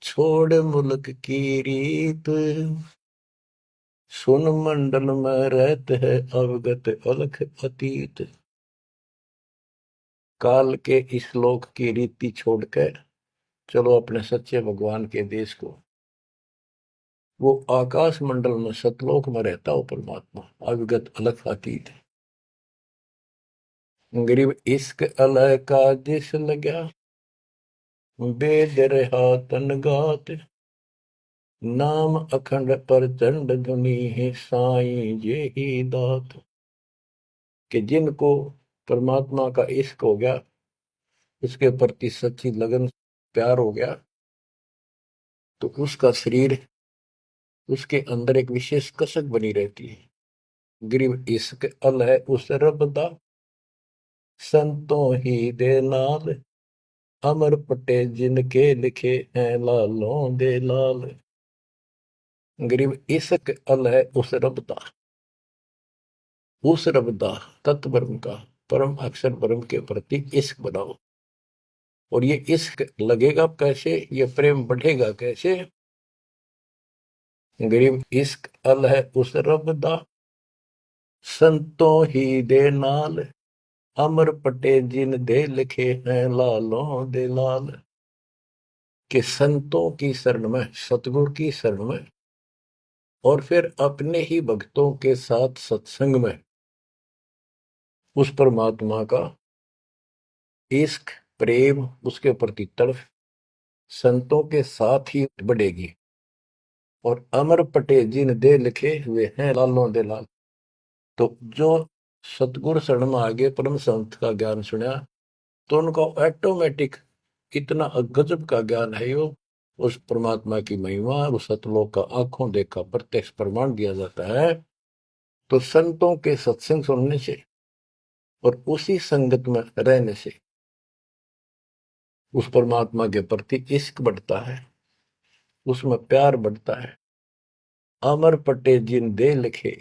छोड़ मुल्क की रीत, सुन मंडल में रहत है अवगत अलख अतीत। काल के इस लोक की रीति छोड़कर चलो अपने सच्चे भगवान के देश को। वो आकाश मंडल में सतलोक में रहता हो परमात्मा, अविगत अलख अतीत। गरीब इश्क अलह का जिस लगा, वेद रहा तन गात, नाम अखंड प्रचंड धुनी है साईं ये ही दात। कि जिनको परमात्मा का इश्क हो गया, उसके प्रति सच्ची लगन प्यार हो गया, तो उसका शरीर, उसके अंदर एक विशेष कसक बनी रहती है। गरीब इश्क अल है उस रब दा, संतों ही दे नाल, अमर पटे जिनके लिखे हैं लालों दे लाल। गरीब इश्क अल है उस रब दा, उस रब दा तत्व ब्रह्म का, परम अक्षर ब्रह्म के प्रति इश्क बनाओ। और ये इश्क लगेगा कैसे, ये प्रेम बढ़ेगा कैसे। गरीब इश्क अल है उस रब दा, संतों ही दे नाल, अमर पटे जिन दे लिखे हैं लालों दे लाल। कि संतों की शरण में, सतगुरु की शरण में, और फिर अपने ही भक्तों के साथ सत्संग में उस परमात्मा का इश्क प्रेम, उसके प्रति तड़फ संतों के साथ ही बढ़ेगी। और अमर पटे जिन दे लिखे हुए हैं लालों दे लाल। तो जो सतगुरु शरण में आगे परम संत का ज्ञान सुना, तो उनको ऑटोमेटिक इतना गजब का ज्ञान है, यो उस परमात्मा की महिमा, उस सतलोक का आंखों देखा प्रत्यक्ष प्रमाण दिया जाता है। तो संतों के सत्संग सुनने से और उसी संगत में रहने से उस परमात्मा के प्रति इश्क बढ़ता है, उसमें प्यार बढ़ता है। अमर पटे जिन दे लिखे,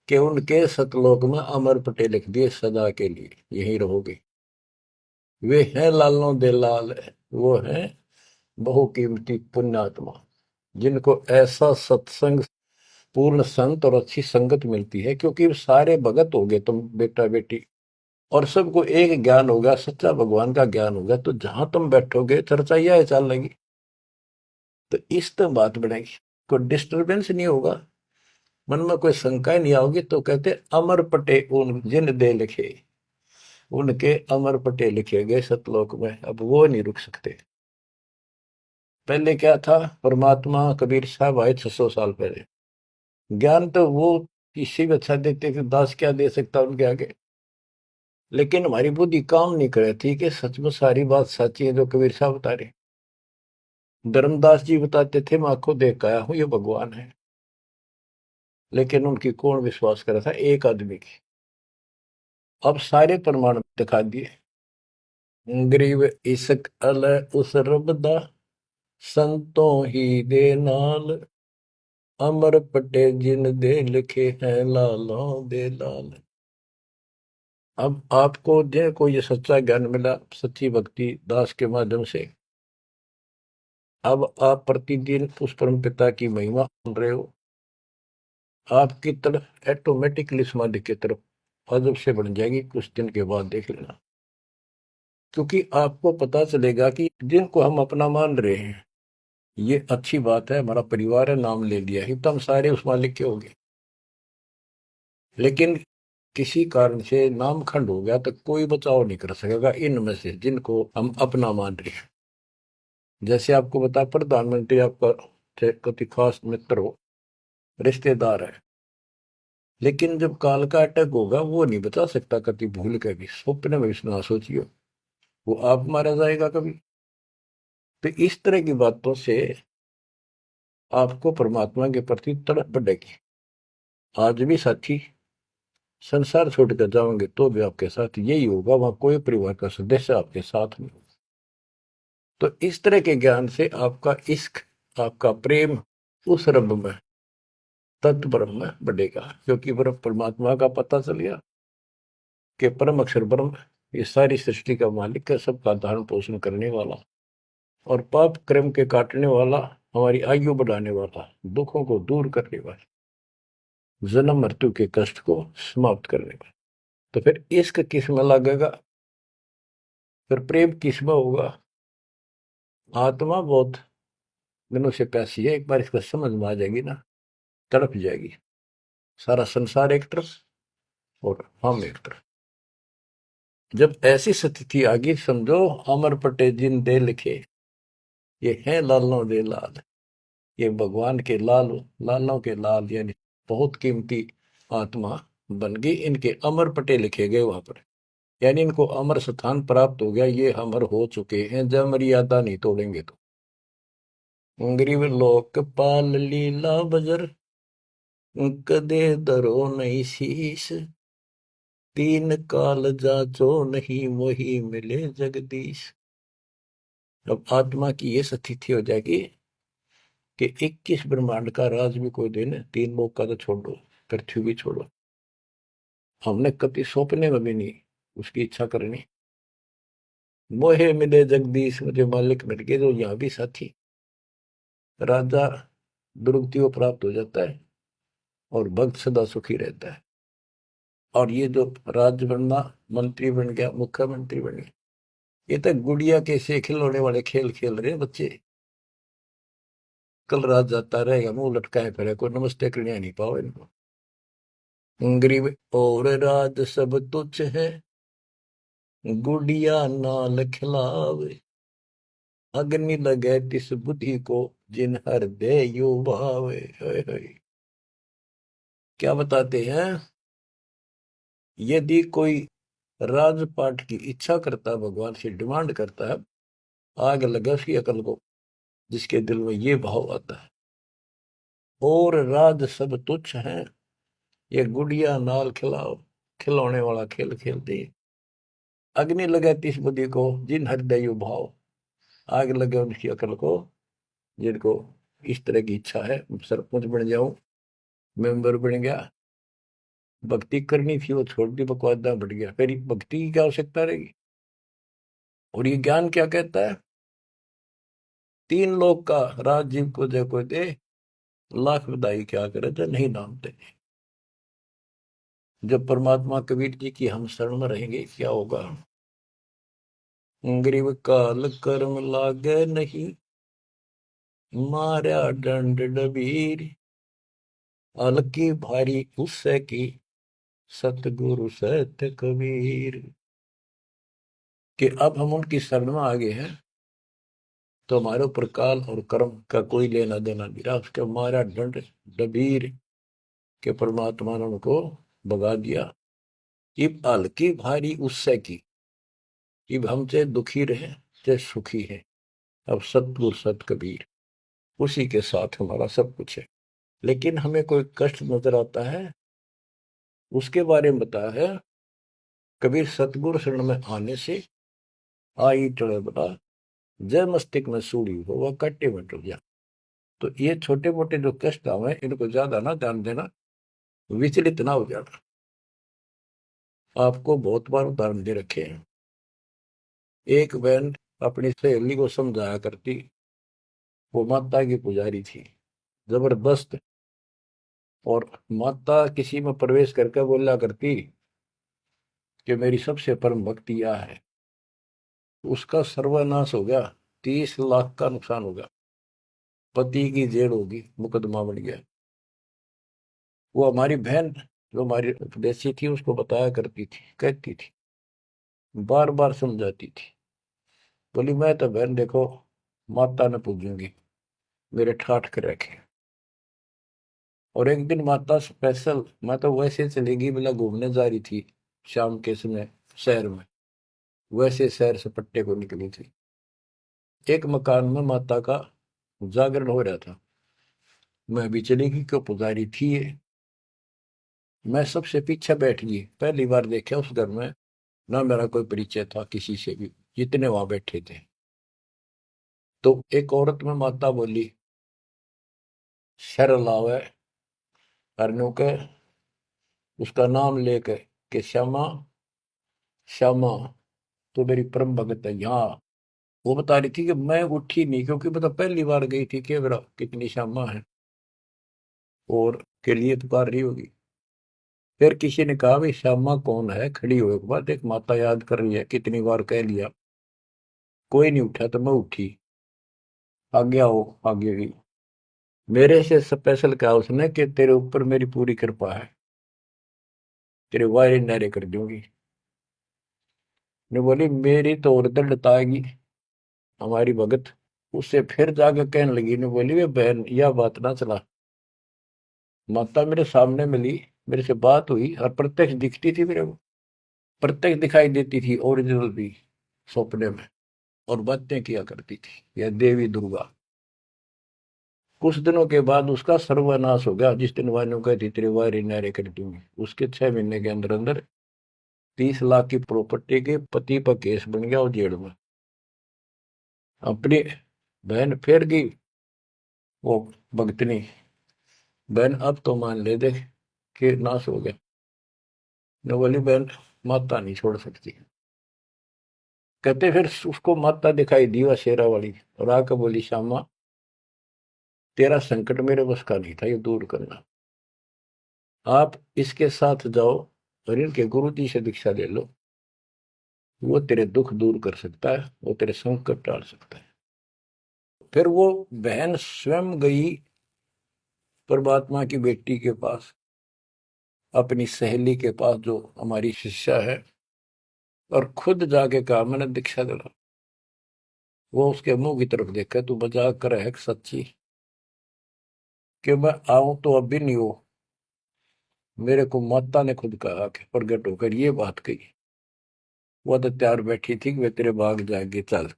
कि उनके सतलोक में अमर पटे लिख दिए, सदा के लिए यहीं रहोगे। वे हैं लालों दे लाल, वो हैं बहुकीमती पुण्यात्मा, जिनको ऐसा सत्संग, पूर्ण संत और अच्छी संगत मिलती है। क्योंकि सारे भगत हो गए तुम बेटा बेटी, और सबको एक ज्ञान होगा, सच्चा भगवान का ज्ञान होगा, तो जहां तुम बैठोगे चर्चा यह चल लगी, तो इस तो बात बढ़ेगी, कोई डिस्टर्बेंस नहीं होगा, मन में कोई शंका नहीं आओगी। तो कहते अमर पटे उन जिन दे लिखे, उनके अमर पटे लिखे गए सतलोक में, अब वो नहीं रुक सकते। पहले क्या था, परमात्मा कबीर साहब आए 600 साल पहले, ज्ञान तो वो किसी भी अच्छा देते थे, दास क्या दे सकता उनके आगे। लेकिन हमारी बुद्धि काम नहीं करे थी कि सच में सारी बात सच्ची है जो कबीर साहब बता रहे। धर्मदास जी बताते थे मैं आंखों देख आया हूं ये भगवान है, लेकिन उनकी कौन विश्वास करा था, एक आदमी की। अब सारे प्रमाण दिखा दिए। गरीब इश्क अल उस रब दा, संतों ही दे नाल, अमर पटे जिन दे लिखे हैं लालों दे लाल। अब आपको जो ये सच्चा ज्ञान मिला सच्ची भक्ति दास के माध्यम से, अब आप प्रतिदिन उस परम पिता की महिमा सुन रहे हो, आपकी तरफ ऑटोमेटिकली समाधि की तरफ अजब से बन जाएगी, कुछ दिन के बाद देख लेना। क्योंकि आपको पता चलेगा कि जिनको हम अपना मान रहे हैं, ये अच्छी बात है, हमारा परिवार है, नाम ले लिया ही तो हम सारे उस मालिक के हो गए। लेकिन किसी कारण से नाम खंड हो गया तो कोई बचाव नहीं कर सकेगा इनमें से जिनको हम अपना मान रहे हैं। जैसे आपको बता, प्रधानमंत्री आपका कति खास मित्र हो, रिश्तेदार है, लेकिन जब काल का अटैक होगा वो नहीं बचा सकता कति भूल के भी, स्वप्न में भी ना सोचियो, वो आप मारा जाएगा कभी। तो इस तरह की बातों से आपको परमात्मा के प्रति तड़प बढ़ेगी। आज भी साथी संसार छोड़कर जाओगे तो भी आपके साथ यही होगा, वहां कोई परिवार का सदस्य आपके साथ नहीं होगा। तो इस तरह के ज्ञान से आपका इश्क, आपका प्रेम उस रब में, तत्व ब्रह्म में बढ़ेगा, क्योंकि ब्रह्म परमात्मा का पता चल गया कि परम अक्षर ब्रह्म ये सारी सृष्टि का मालिक है, सबका धारण पोषण करने वाला, और पाप कर्म के काटने वाला, हमारी आयु बढ़ाने वाला, दुखों को दूर करने वाला, जन्म मृत्यु के कष्ट को समाप्त करने वाला। तो फिर इश्क किस में लगेगा, फिर प्रेम किस में होगा। आत्मा बहुत दिनों से प्यासी है, एक बार इसको समझ में आ जाएगी ना, तड़प जाएगी। सारा संसार एक तरफ और हम एक तरफ। जब ऐसी स्थिति आ गई, समझो अमर पटे जिन दे लिखे, ये है लालों दे लाल, ये भगवान के लाल, लालों के लाल, यानी बहुत कीमती आत्मा बन गई, इनके अमर पटे लिखे गए वहां पर, यानी इनको अमर स्थान प्राप्त हो गया, ये अमर हो चुके हैं, जब मर्यादा नहीं तोड़ेंगे तो। गरीब लोकपाल लीला बजर, कदे दरो नहीं शीश, तीन काल जाचो नहीं वही मिले जगदीश। अब आत्मा की ये स्थिति हो जाएगी कि 21 ब्रह्मांड का राज भी कोई देने, तीन लोग का तो छोड़ो, पृथ्वी भी छोड़ो, हमने कभी सौंपने में भी नहीं उसकी इच्छा करनी। मोहे मिले जगदीश, मुझे मालिक मिल गए, तो यहाँ भी साथी राजा दुर्गति को प्राप्त हो जाता है और भक्त सदा सुखी रहता है। और ये जो राज्य बनना, मंत्री बन गया, मुख्यमंत्री बन गया, ये तो गुड़िया के से खिलौने वाले खेल खेल रहे बच्चे। कल रात जाता रहेगा, मुंह लटकाए फिरे, कोई नमस्ते करने नहीं पाओ इनको। गरीब और राज सब तुच्छ है, गुड़िया नाल खिलावे, अग्नि लगे तिस बुद्धि को, जिन हृदय यो भावे। क्या बताते हैं, यदि कोई राजपाट की इच्छा करता है, भगवान से डिमांड करता है, आग लगे उसकी अकल को, जिसके दिल में ये भाव आता है, और राज सब तुच्छ हैं, ये गुड़िया नाल खिलाओ, खिलौने वाला खेल खेलते। अग्नि लगे तिस बुद्धि को, जिन हृदय यो भाव, आग लगे उनकी अकल को, जिनको इस तरह की इच्छा है, सरपंच बन जाऊं, मेंबर बन गया, भक्ति करनी थी वो छोड़ दी, बकवादा बढ़ गया, फिर भक्ति की क्या आवश्यकता रहेगी। और ये ज्ञान क्या कहता है, तीन लोग का राजीव को जय को दे, लाख बधाई क्या करे तो नहीं नामते। जब परमात्मा कबीर जी की हम शरण में रहेंगे, क्या होगा, गरीब काल कर्म लागे नहीं, मारा दंड डबीर, अलकी भारी उससे की, सतगुरु सत्य कबीर। कि अब हम उनकी शरण में आ गए हैं, तो हमारे ऊपर काल और कर्म का कोई लेना देना नहीं रहा, उसके मारा दंड डबीर के परमात्मा ने उनको भगा दिया। इब हल्की भारी उससे की, इब हमसे दुखी रहे चाहे सुखी है, अब सतगुरु सत कबीर, उसी के साथ हमारा सब कुछ है। लेकिन हमें कोई कष्ट नजर आता है, उसके बारे में बताया है कबीर, सतगुरु शरण में आने से आई चढ़े बता, जय मस्तिष्क में सूढ़ी हो वह कट्टे में टूट जा। तो ये छोटे मोटे जो कष्ट आवे, इनको ज्यादा ना ध्यान देना, विचलित ना हो जाना। आपको बहुत बार उदाहरण दे रखे हैं। एक बहन अपनी सहेली को समझाया करती, वो माता की पुजारी थी जबरदस्त, और माता किसी में प्रवेश करके बोला करती कि मेरी सबसे परम भक्ति यह है, उसका सर्वनाश हो गया, 30 लाख का नुकसान हो गया, पति की जेल होगी, मुकदमा बन गया। वो हमारी बहन जो हमारी उपदेशी थी, उसको बताया करती थी, कहती थी, बार बार समझाती थी, बोली मैं तो बहन देखो माता ने पूजूंगी, मेरे ठाठ कर रखे। और एक दिन माता स्पेशल, मैं तो वैसे चलेगी बिना घूमने जा रही थी शाम के समय शहर में, वैसे शहर से पट्टे को निकली थी। एक मकान में माता का जागरण हो रहा था, मैं भी चलेगी, क्यों पुजारी थी ये। मैं सबसे पीछे बैठ गई, पहली बार देखा उस घर में, ना मेरा कोई परिचय था किसी से भी, जितने वहां बैठे थे। तो एक औरत में माता बोली, शर लावे हरनू के उसका नाम लेके कि श्यामा श्यामा तो मेरी परम भगत है यहाँ। वो बता रही थी कि मैं उठी नहीं क्योंकि मतलब पहली बार गई थी कि मेरा कितनी श्यामा है और के लिए पुकार रही होगी। फिर किसी ने कहा भाई श्यामा कौन है, खड़ी हुए के बाद एक माता याद कर रही है, कितनी बार कह लिया, कोई नहीं उठा तो मैं उठी, आगे आओ आगे गई। मेरे से स्पेशल कहा उसने कि तेरे ऊपर मेरी पूरी कृपा है, तेरे वायरे नारे कर दूंगी। ने बोली मेरी तो और दंडताएगी हमारी भगत। उससे फिर जाके कहने लगी, ने बोली वे बहन यह बात ना चला, माता मेरे सामने मिली, मेरे से बात हुई और प्रत्यक्ष दिखती थी मेरे को, प्रत्यक्ष दिखाई देती थी ओरिजिनल भी सपने में, और बातें किया करती थी यह देवी दुर्गा। कुछ दिनों के बाद उसका सर्वनाश हो गया, जिस दिन वायु कहती तेरे वायरे नारे कर दूंगी, उसके 6 महीने के अंदर अंदर 30 लाख की प्रॉपर्टी के पति पर केस बन गया और जेल में। अपनी बहन फिर गई वो भगतनी, बहन अब तो मान ले दे कि नाश हो गया। न बोली बहन माता नहीं छोड़ सकती। कहते फिर उसको माता दिखाई दी वह शेरा वाली, और आकर बोली श्यामा तेरा संकट मेरे बस का नहीं था ये दूर करना, आप इसके साथ जाओ और इनके गुरु जी से दीक्षा ले लो, वो तेरे दुख दूर कर सकता है, वो तेरे संकट टाल सकता है। फिर वो बहन स्वयं गई परमात्मा की बेटी के पास, अपनी सहेली के पास जो हमारी शिष्या है, और खुद जाके कहा मैंने दीक्षा दिला। वो उसके मुंह की तरफ देखा, तू मजाक कर है सच्ची कि मैं आऊं तो अब भी नहीं हो, मेरे को माता ने खुद कहा कि प्रगट होकर ये बात कही। वो तो तैयार बैठी थी कि वे तेरे भाग जाएंगे चल।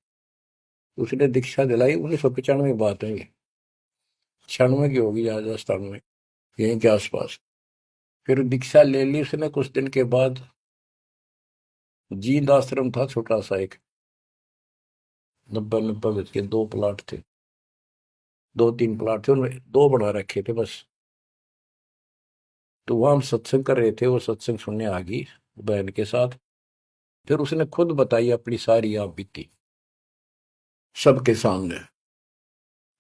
उसने दीक्षा दिलाई, 1995 बात है ये, 96 की होगी या राजस्थान में यहीं के आसपास। फिर दीक्षा ले ली उसने, कुछ दिन के बाद जींद आश्रम था छोटा सा एक, 90 गज के 2 प्लाट थे, 2-3 प्लाट थे उनमें, 2 बना रखे थे बस। तो वहां हम सत्संग कर रहे थे, वो सत्संग सुनने आ गई बहन के साथ। फिर उसने खुद बताई अपनी सारी आप बीती सबके सामने,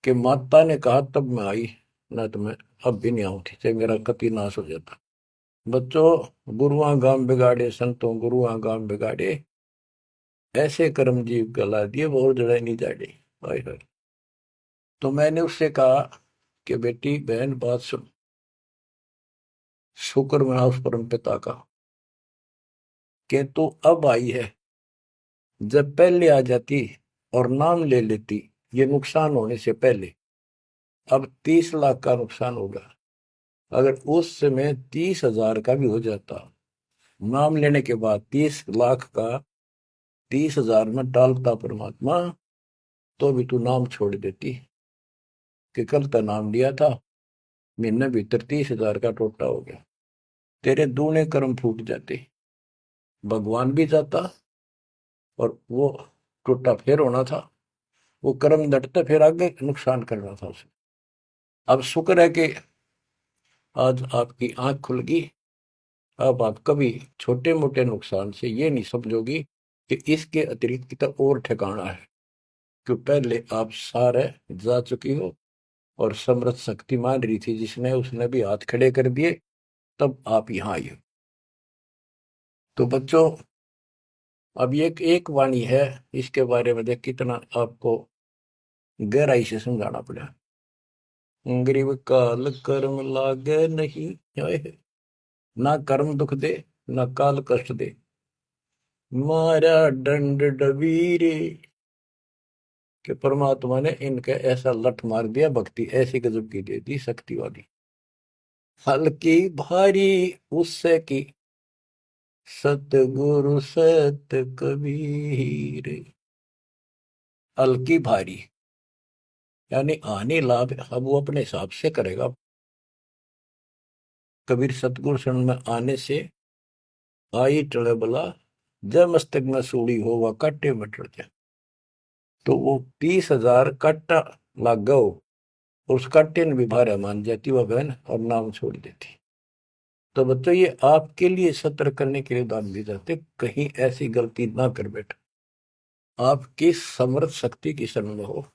कि माता ने कहा तब मैं आई, ना तो मैं अब भी नहीं आऊंगी चाहे मेरा कति नाश हो जाता। बच्चों गुरुआ गांव बिगाड़े संतों गुरुआ गांव बिगाड़े, ऐसे कर्म जीव गला दिए बहुत जड़े नहीं जाड़े। हाय हाय। तो मैंने उससे कहा कि बेटी बहन बात सुन, शुक्र मना उस परम पिता का कि तू अब आई है, जब पहले आ जाती और नाम ले लेती ये नुकसान होने से पहले, अब 30 लाख का नुकसान होगा। अगर उस समय 30,000 का भी हो जाता, नाम लेने के बाद 30 लाख का 30,000 में डालता परमात्मा, तो भी तू नाम छोड़ देती। कि कल का नाम लिया था, महीने भीतर 30,000 का टोटा हो गया, तेरे दूने कर्म फूट जाते, भगवान भी जाता, और वो टूटा फिर होना था, वो कर्म डटते फिर आगे नुकसान करना था उसे। अब शुक्र है कि आज आपकी आंख खुल गई, अब आप कभी छोटे मोटे नुकसान से ये नहीं समझोगी कि इसके अतिरिक्त तो और ठिकाना है, कि पहले आप सारे जा चुकी हो, और समृद्ध शक्ति मान रही थी जिसने, उसने भी हाथ खड़े कर दिए, तब आप यहाँ आई हो। तो बच्चों अब ये एक वाणी है, इसके बारे में देख कितना आपको गहराई से समझाना पड़ा। गरीब काल कर्म लागे नहीं, ना कर्म दुख दे ना काल कष्ट दे, मारा दंड डबीरे। कि परमात्मा ने इनके ऐसा लठ मार दिया, भक्ति ऐसी गजब की दे दी शक्ति वाली, हल्की भारी उससे की सतगुरु सत कबीर। हल्की भारी यानी आने लाभ अब वो अपने हिसाब से करेगा। कबीर सतगुरु शरण में आने से आई टले बला, जब मस्तक में सूड़ी हो वह कट्टे में टल जाए। तो वो 30,000 कट्टा लग गो, उसका टिन भी भारा मान जाती वह बहन और नाम छोड़ देती। तो बच्चों ये आपके लिए सतर्क करने के लिए दान दिए जाते, कहीं ऐसी गलती ना कर बैठो, आपकी समर्थ शक्ति की शरण में हो।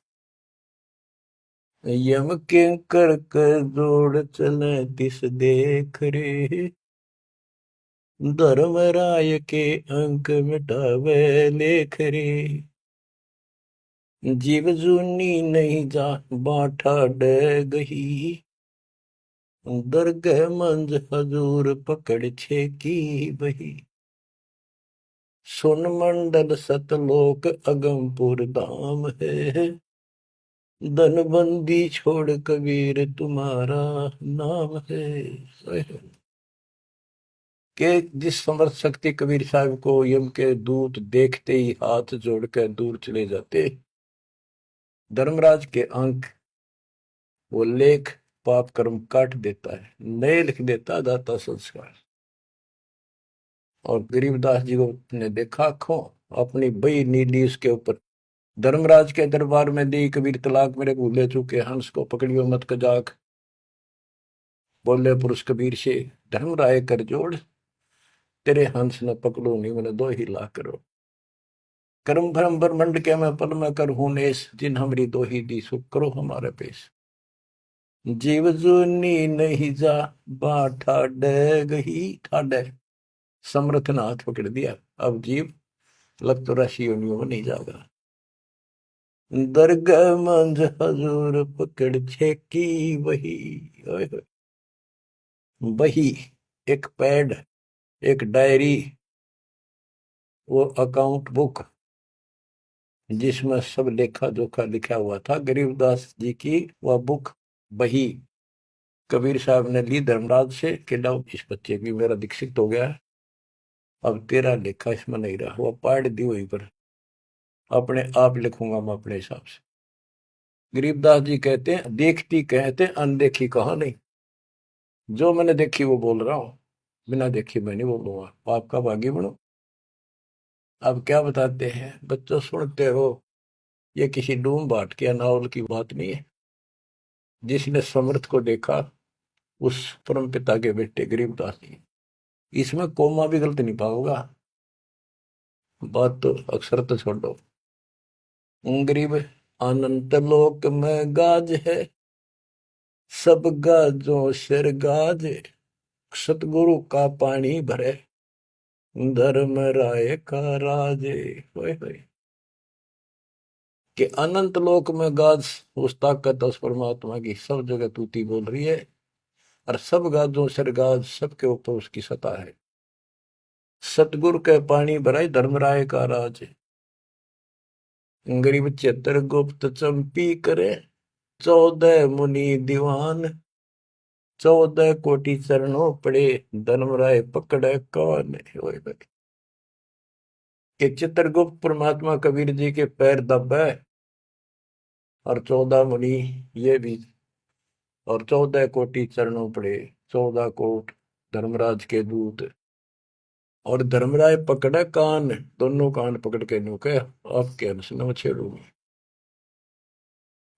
यम के कर जोड़ चले तिस देख रे, धर्मराय के अंक मिटावे लेख रे, जीव जूनी नहीं जा बाठा डे गही, दरगह मंज हजूर पकड़ छे की बही, सुन मंडल सतलोक अगमपुर धाम है, धनबंदी छोड़ कबीर तुम्हारा नाम है। के जिस समर्थ शक्ति कबीर साहब को यम के दूत देखते ही हाथ जोड़कर दूर चले जाते, धर्मराज के अंक वो लेख पाप कर्म काट देता है, नए लिख देता दाता संस्कार। और गरीबदास जी को ने देखा आंखों, अपनी बई नीली उसके ऊपर, धर्मराज के दरबार में दी कबीर तलाक मेरे भूले चूके, हंस को पकड़ियो मत कजाक, बोले पुरुष कबीर से धर्मराय कर जोड़, तेरे हंस न पकड़ो नहीं मैंने दो ही ला करो, कर्म भरम ब्रह्मंड के मैं पल में कर हूं नेस, जिन हमरी दो ही दी सुख करो हमारे पेश, जीव जूनी नहीं जा बाठा डे गही, ठाडे समर्थ ने हाथ पकड़ दिया, अब जीव लग तो राशि योनियों में नहीं जाएगा, दरगाह मंझ हजूर पकड़ छेकी वही, ओए होए। वही एक पैड, एक डायरी, वो अकाउंट बुक जिसमें सब लेखा जोखा लिखा हुआ था, गरीबदास जी की वह बुक बही कबीर साहब ने ली धर्मराज से कि लो इस बच्चे की मेरा दीक्षित हो गया, अब तेरा लेखा इसमें नहीं रहा, वह पाड़ दी वहीं पर, अपने आप लिखूंगा मैं अपने हिसाब से। गरीबदास जी कहते हैं देखती कहते अनदेखी कहा नहीं, जो मैंने देखी वो बोल रहा हूं, बिना देखी मैं नहीं बोलूंगा, पाप का भागी बनो। अब क्या बताते हैं बच्चों, सुनते हो, ये किसी डूम बाट के नावल की बात नहीं है, जिसने समर्थ को देखा उस परम पिता के बेटे गरीबदास जी, इसमें कोमा भी गलत नहीं पाओगा, बात तो अक्सर तो छोड़ो। गरीब अनंत लोक में गाज है, सब गाजों सिर गाज, सतगुरु का पानी भरे, धर्म राय का राजे, होए होए। कि अनंत लोक में गाज उस ताकत उस परमात्मा की सब जगह तूती बोल रही है, और सब गाजों सिर गाज सबके ऊपर उसकी सत्ता है, सतगुरु के पानी भराई धर्मराय का राज, गरीब चेतर गुप्त चंपी करे, 14 मुनि दीवान, 14 कोटि चरणों पड़े, धर्मराय पकड़े कौन, कि चित्रगुप्त परमात्मा कबीर जी के पैर दबे, और 14 मुनि ये भी, और 14 कोटि चरणों पड़े, 14 कोट धर्मराज के दूत, और धर्मराय पकड़े कान, दोनों कान पकड़ के नुके आपके अंश न छेड़ूंगी।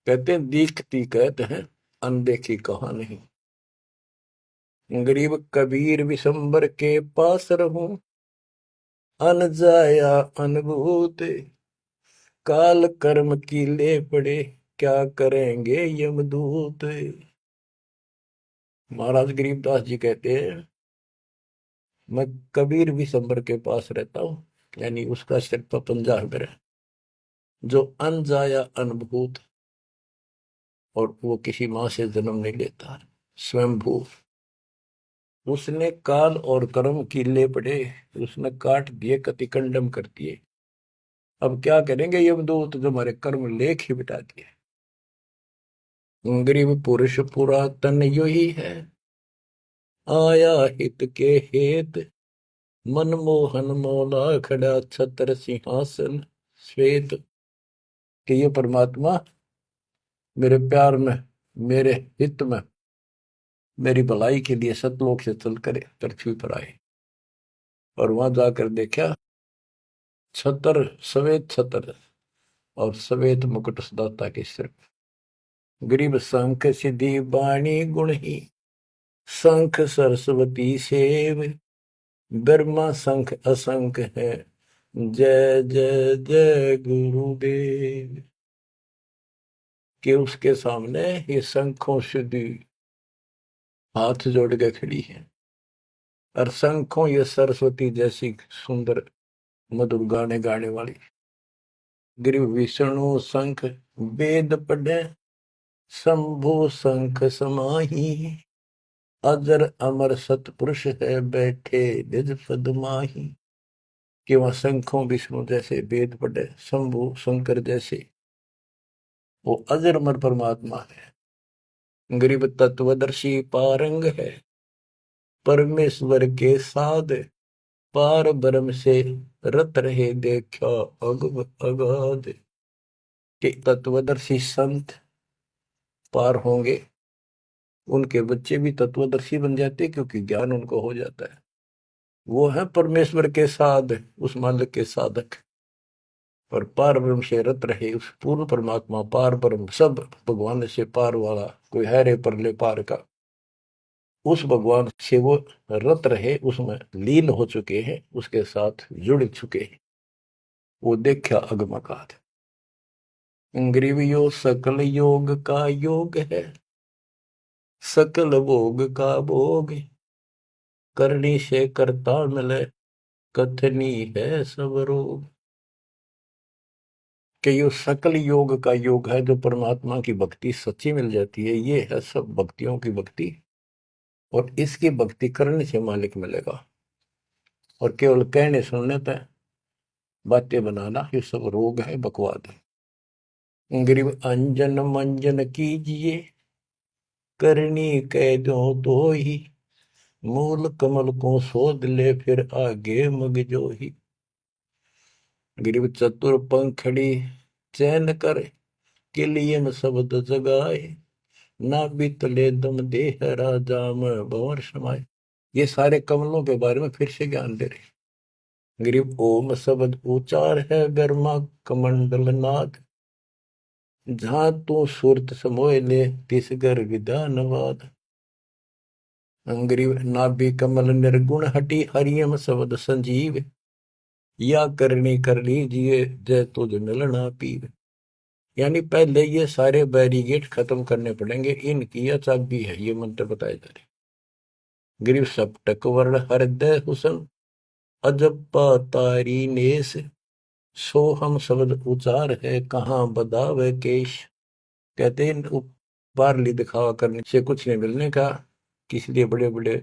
कहते हैं दीखती कहते हैं अनदेखी कहा नहीं, गरीब कबीर विशंबर के पास रहूं, अन जाया अनुभूत, काल कर्म की ले पड़े, क्या करेंगे यमदूत। महाराज गरीबदास जी कहते हैं मैं कबीर विशंबर के पास रहता हूं, यानी उसका सिर पर पंजा है मेरा, जो अनजाया अनुभूत, और वो किसी माँ से जन्म नहीं लेता, स्वयंभू, उसने काल और कर्म की ले पड़े, उसने काट दिए, कतिकंडम कर दिए, अब क्या करेंगे यमदूत, जो हमारे कर्म लेख ही बिटा दिए। गरीब पुरुष पुरातन यो ही है, आया हित के हेत, मनमोहन मौला खड़ा छत्र सिंहासन श्वेत, कि ये परमात्मा मेरे प्यार में, मेरे हित में, मेरी भलाई के लिए सतलोक से चल कर पृथ्वी पर आए, और वहां जाकर देखा छतर, सफेद छतर और सफेद मुकुट दाता के सिर, गरीब शंख सिद्धि बाणी गुण ही, शंख सरस्वती सेव, ब्रह्मा शंख असंख है, जय जय जय गुरुदेव। कि उसके सामने ये शंखों सिद्धि हाथ जोड़ के खड़ी है, और शंखों ये सरस्वती जैसी सुंदर मधुर गाने गाने वाली। गिरि विष्णु शंख वेद पढ़े, शंभु शंख समाही, अजर अमर सतपुरुष है बैठे निज पद माही। कि वह शंखों विष्णु जैसे वेद पढ़े, शंभु शंकर जैसे वो अजर अमर परमात्मा है। गरीब तत्वदर्शी पारंग है, परमेश्वर के साध, पार ब्रह्म से रत रहे देखा अगम अगाध। के तत्वदर्शी संत पार होंगे, उनके बच्चे भी तत्वदर्शी बन जाते क्योंकि ज्ञान उनको हो जाता है। वो है परमेश्वर के साध, उस मालिक के साधक। और पार ब्रह्म से रत रहे, उस पूर्ण परमात्मा पार ब्रह्म सब भगवान से पार वाला, कोई है रे परले पार का, उस भगवान से वो रत रहे, उसमें लीन हो चुके हैं, उसके साथ जुड़ चुके हैं। वो देखा अगमकात। ग्रीव योग सकल योग का योग है, सकल भोग का भोग, करनी से करता मिले, कथनी है सब रोग। कि ये सकल योग का योग है, जो परमात्मा की भक्ति सच्ची मिल जाती है, ये है सब भक्तियों की भक्ति। और इसकी भक्ति करने से मालिक मिलेगा, और केवल कहने सुनने पे बातें बनाना ये सब रोग है, बकवाद है। ग्रीव अंजन मंजन कीजिए, करनी कह दो तो ही, मूल कमल को शोध ले फिर आगे मग जो ही। ग्रीव चतुर पंखड़ी चैन कर, के लिए में शब्द जगाए, ना बीतले दम देह राजा में भंवर समाये। ये सारे कमलों के बारे में फिर से ज्ञान दे रहे। ग्रीव ओम शब्द उचार है, गर्मा कमंडल नाद, जहां तू सुरत समोय ले, तिस घर विधानवाद। ग्रीव नाभि कमल निर्गुण हटी, हरियम शब्द संजीव, या करनी कर लीजिए जय तुझ मिलना पीव। यानी पहले ये सारे बैरिगेट खत्म करने पड़ेंगे, इनकी यह चाबी है, ये मंत्र बताए जा रहे। ग्रीव सप्तक वर्ण हृदय हुसन, अजब तारी नेस, सो हम शब्द उचार है, कहाँ बदावे केश। कहते हैं बारली दिखावा करने से कुछ नहीं मिलने का, इसलिए बड़े बड़े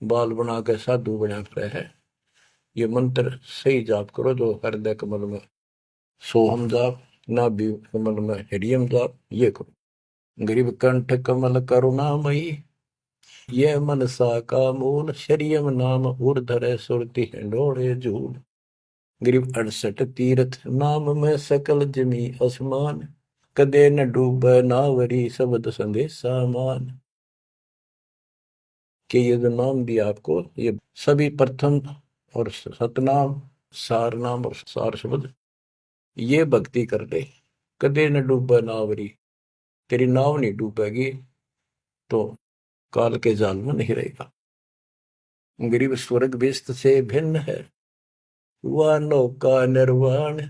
बाल बना के साधु बना रहे है। ये मंत्र सही जाप करो, जो हृदय कमल में सोहम जाप, नाभि कमल में हरियम जाप, ये करो। गरीब कंठ कमल करुणामयी, ये मनसा का मूल, शरियम नाम उर्धर सुरति डोड़े झूल। गरीब 68 तीर्थ नाम में सकल जमी आसमान, कदे न डूब नावरी शब्द संदेशा मान। कि ये जो नाम दिया आपको, ये सभी प्रथम और सतनाम, सार नाम और सार शब्द, ये भक्ति कर ले, कदे न डूबे नावरी, तेरी नाव नहीं डूबेगी तो काल के जाल में नहीं रहेगा। गरीब स्वर्ग बेस्त से भिन्न है, वह नौका निर्वाण,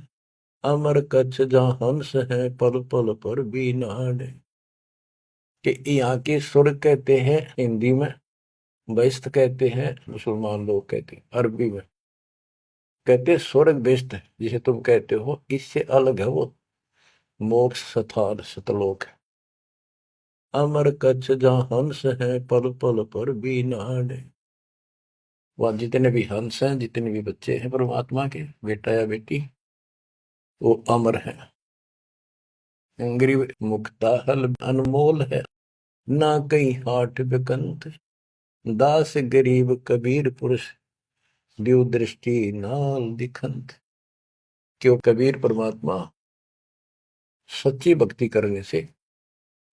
अमर कच्छ जहां हंस है, पल पल पर बीनान। कि यहाँ के स्वर्ग कहते हैं हिंदी में, बेस्त कहते हैं मुसलमान लोग कहते हैं, अरबी में कहते हैं स्वर्ग बेस्त है, जिसे तुम कहते हो, इससे अलग है वो मोक्ष स्थान सतलोक है। अमर कच्छ जहां हंस है, पल पल पर बीनान। वह जितने भी हंस हैं, जितने भी बच्चे हैं परमात्मा के, बेटा या बेटी, वो अमर है। ग्रीव मुक्ता हल अनमोल है, ना कहीं हाट बिकंत, दास गरीब कबीर पुरुष, दिव दृष्टि नाल दिखंत। क्यों कबीर परमात्मा, सच्ची भक्ति करने से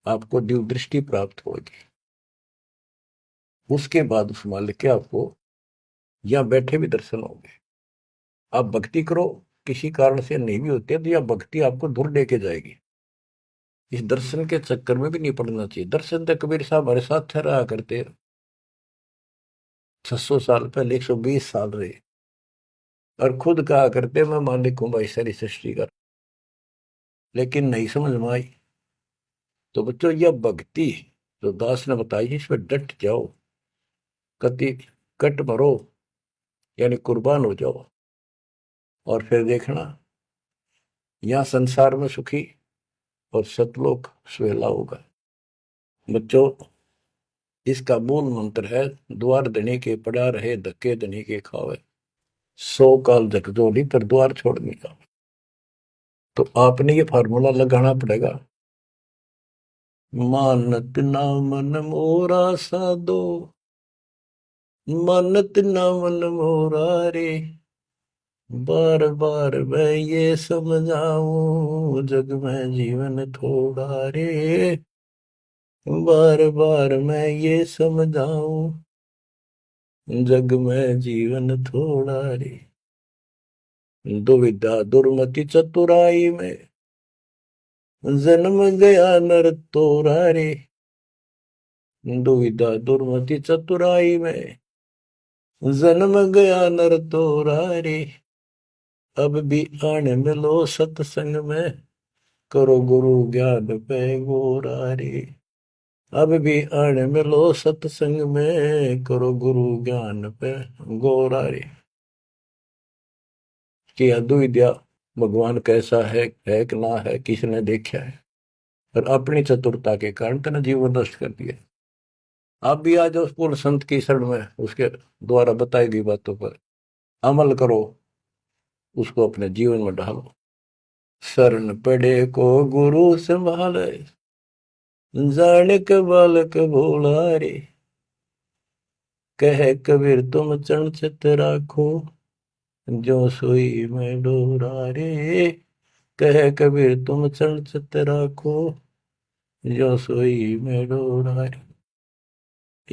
आपको दिव दृष्टि प्राप्त होगी। उसके बाद उस मालिक के आपको यहाँ बैठे भी दर्शन होंगे। आप भक्ति करो, किसी कारण से नहीं भी होते तो यह भक्ति आपको दूर लेके जाएगी। इस दर्शन के चक्कर में भी नहीं पड़ना चाहिए। दर्शन तो कबीर साहब हमारे साथ रहा करते, 600 साल पहले, 120 साल रहे, और खुद कहा करते मैं मालिक हूं भाई सारी सृष्टि का। लेकिन नहीं समझ में आई। तो बच्चों, यह भक्ति जो दास ने बताई, इस पर डट जाओ, कति कट मरो, यानी कुर्बान हो जाओ, और फिर देखना यहां संसार में सुखी और सतलोक सुहेला होगा। बच्चों, इसका मूल मंत्र है, द्वार धनी के पड़ा रहे, धक्के धनी के खावे, 100 काल झकझोरी तर द्वार छोड़ने का। तो आपने ये फार्मूला लगाना पड़ेगा। मानत ना मन मोरा साधो, मानत ना मन मोरा रे, बार बार मैं ये समझाऊं, जग में जीवन थोड़ा रे, बार बार मैं ये समझाऊं, जग में जीवन थोड़ा रे। दुविधा दुर्मति चतुराई में, जन्म गया नर तोरा रे, दुविधा दुर्मति चतुराई में, जन्म गया नर तोरा रे, अब भी आने मिलो सत्संग में, करो गुरु ज्ञान पे गोरा रे, अब भी आने मिलो सत्संग में, करो गुरु ज्ञान पे गोरा रे। कि अद्विद्या भगवान कैसा है कि ना है, किसने देखा है, और अपनी चतुरता के कारण तेने जीवन नष्ट कर दिया। आप भी आ जाओ पूर्ण संत की शरण में, उसके द्वारा बताई गई बातों पर अमल करो, उसको अपने जीवन में ढालो। शरण पड़े को गुरु संभाले, जाने के बालक भोला रे, कह कबीर तुम चरण चित राखो, जो सोई में डोरा रे, कह कबीर तुम चरण चित राखो, जो सोई में डोरा रे।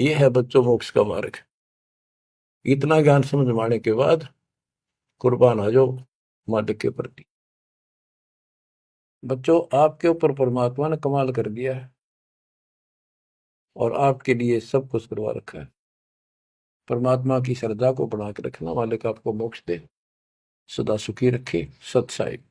ये है बच्चों मोक्ष का मार्ग। इतना ज्ञान समझ में आने के बाद कुर्बान हो जाओ मालिक के प्रति। बच्चों, आपके ऊपर परमात्मा ने कमाल कर दिया है, और आपके लिए सब कुछ करवा रखा है। परमात्मा की श्रद्धा को बना के रखना, मालिक आपको मोक्ष दे, सदा सुखी रखे। सत साहिब।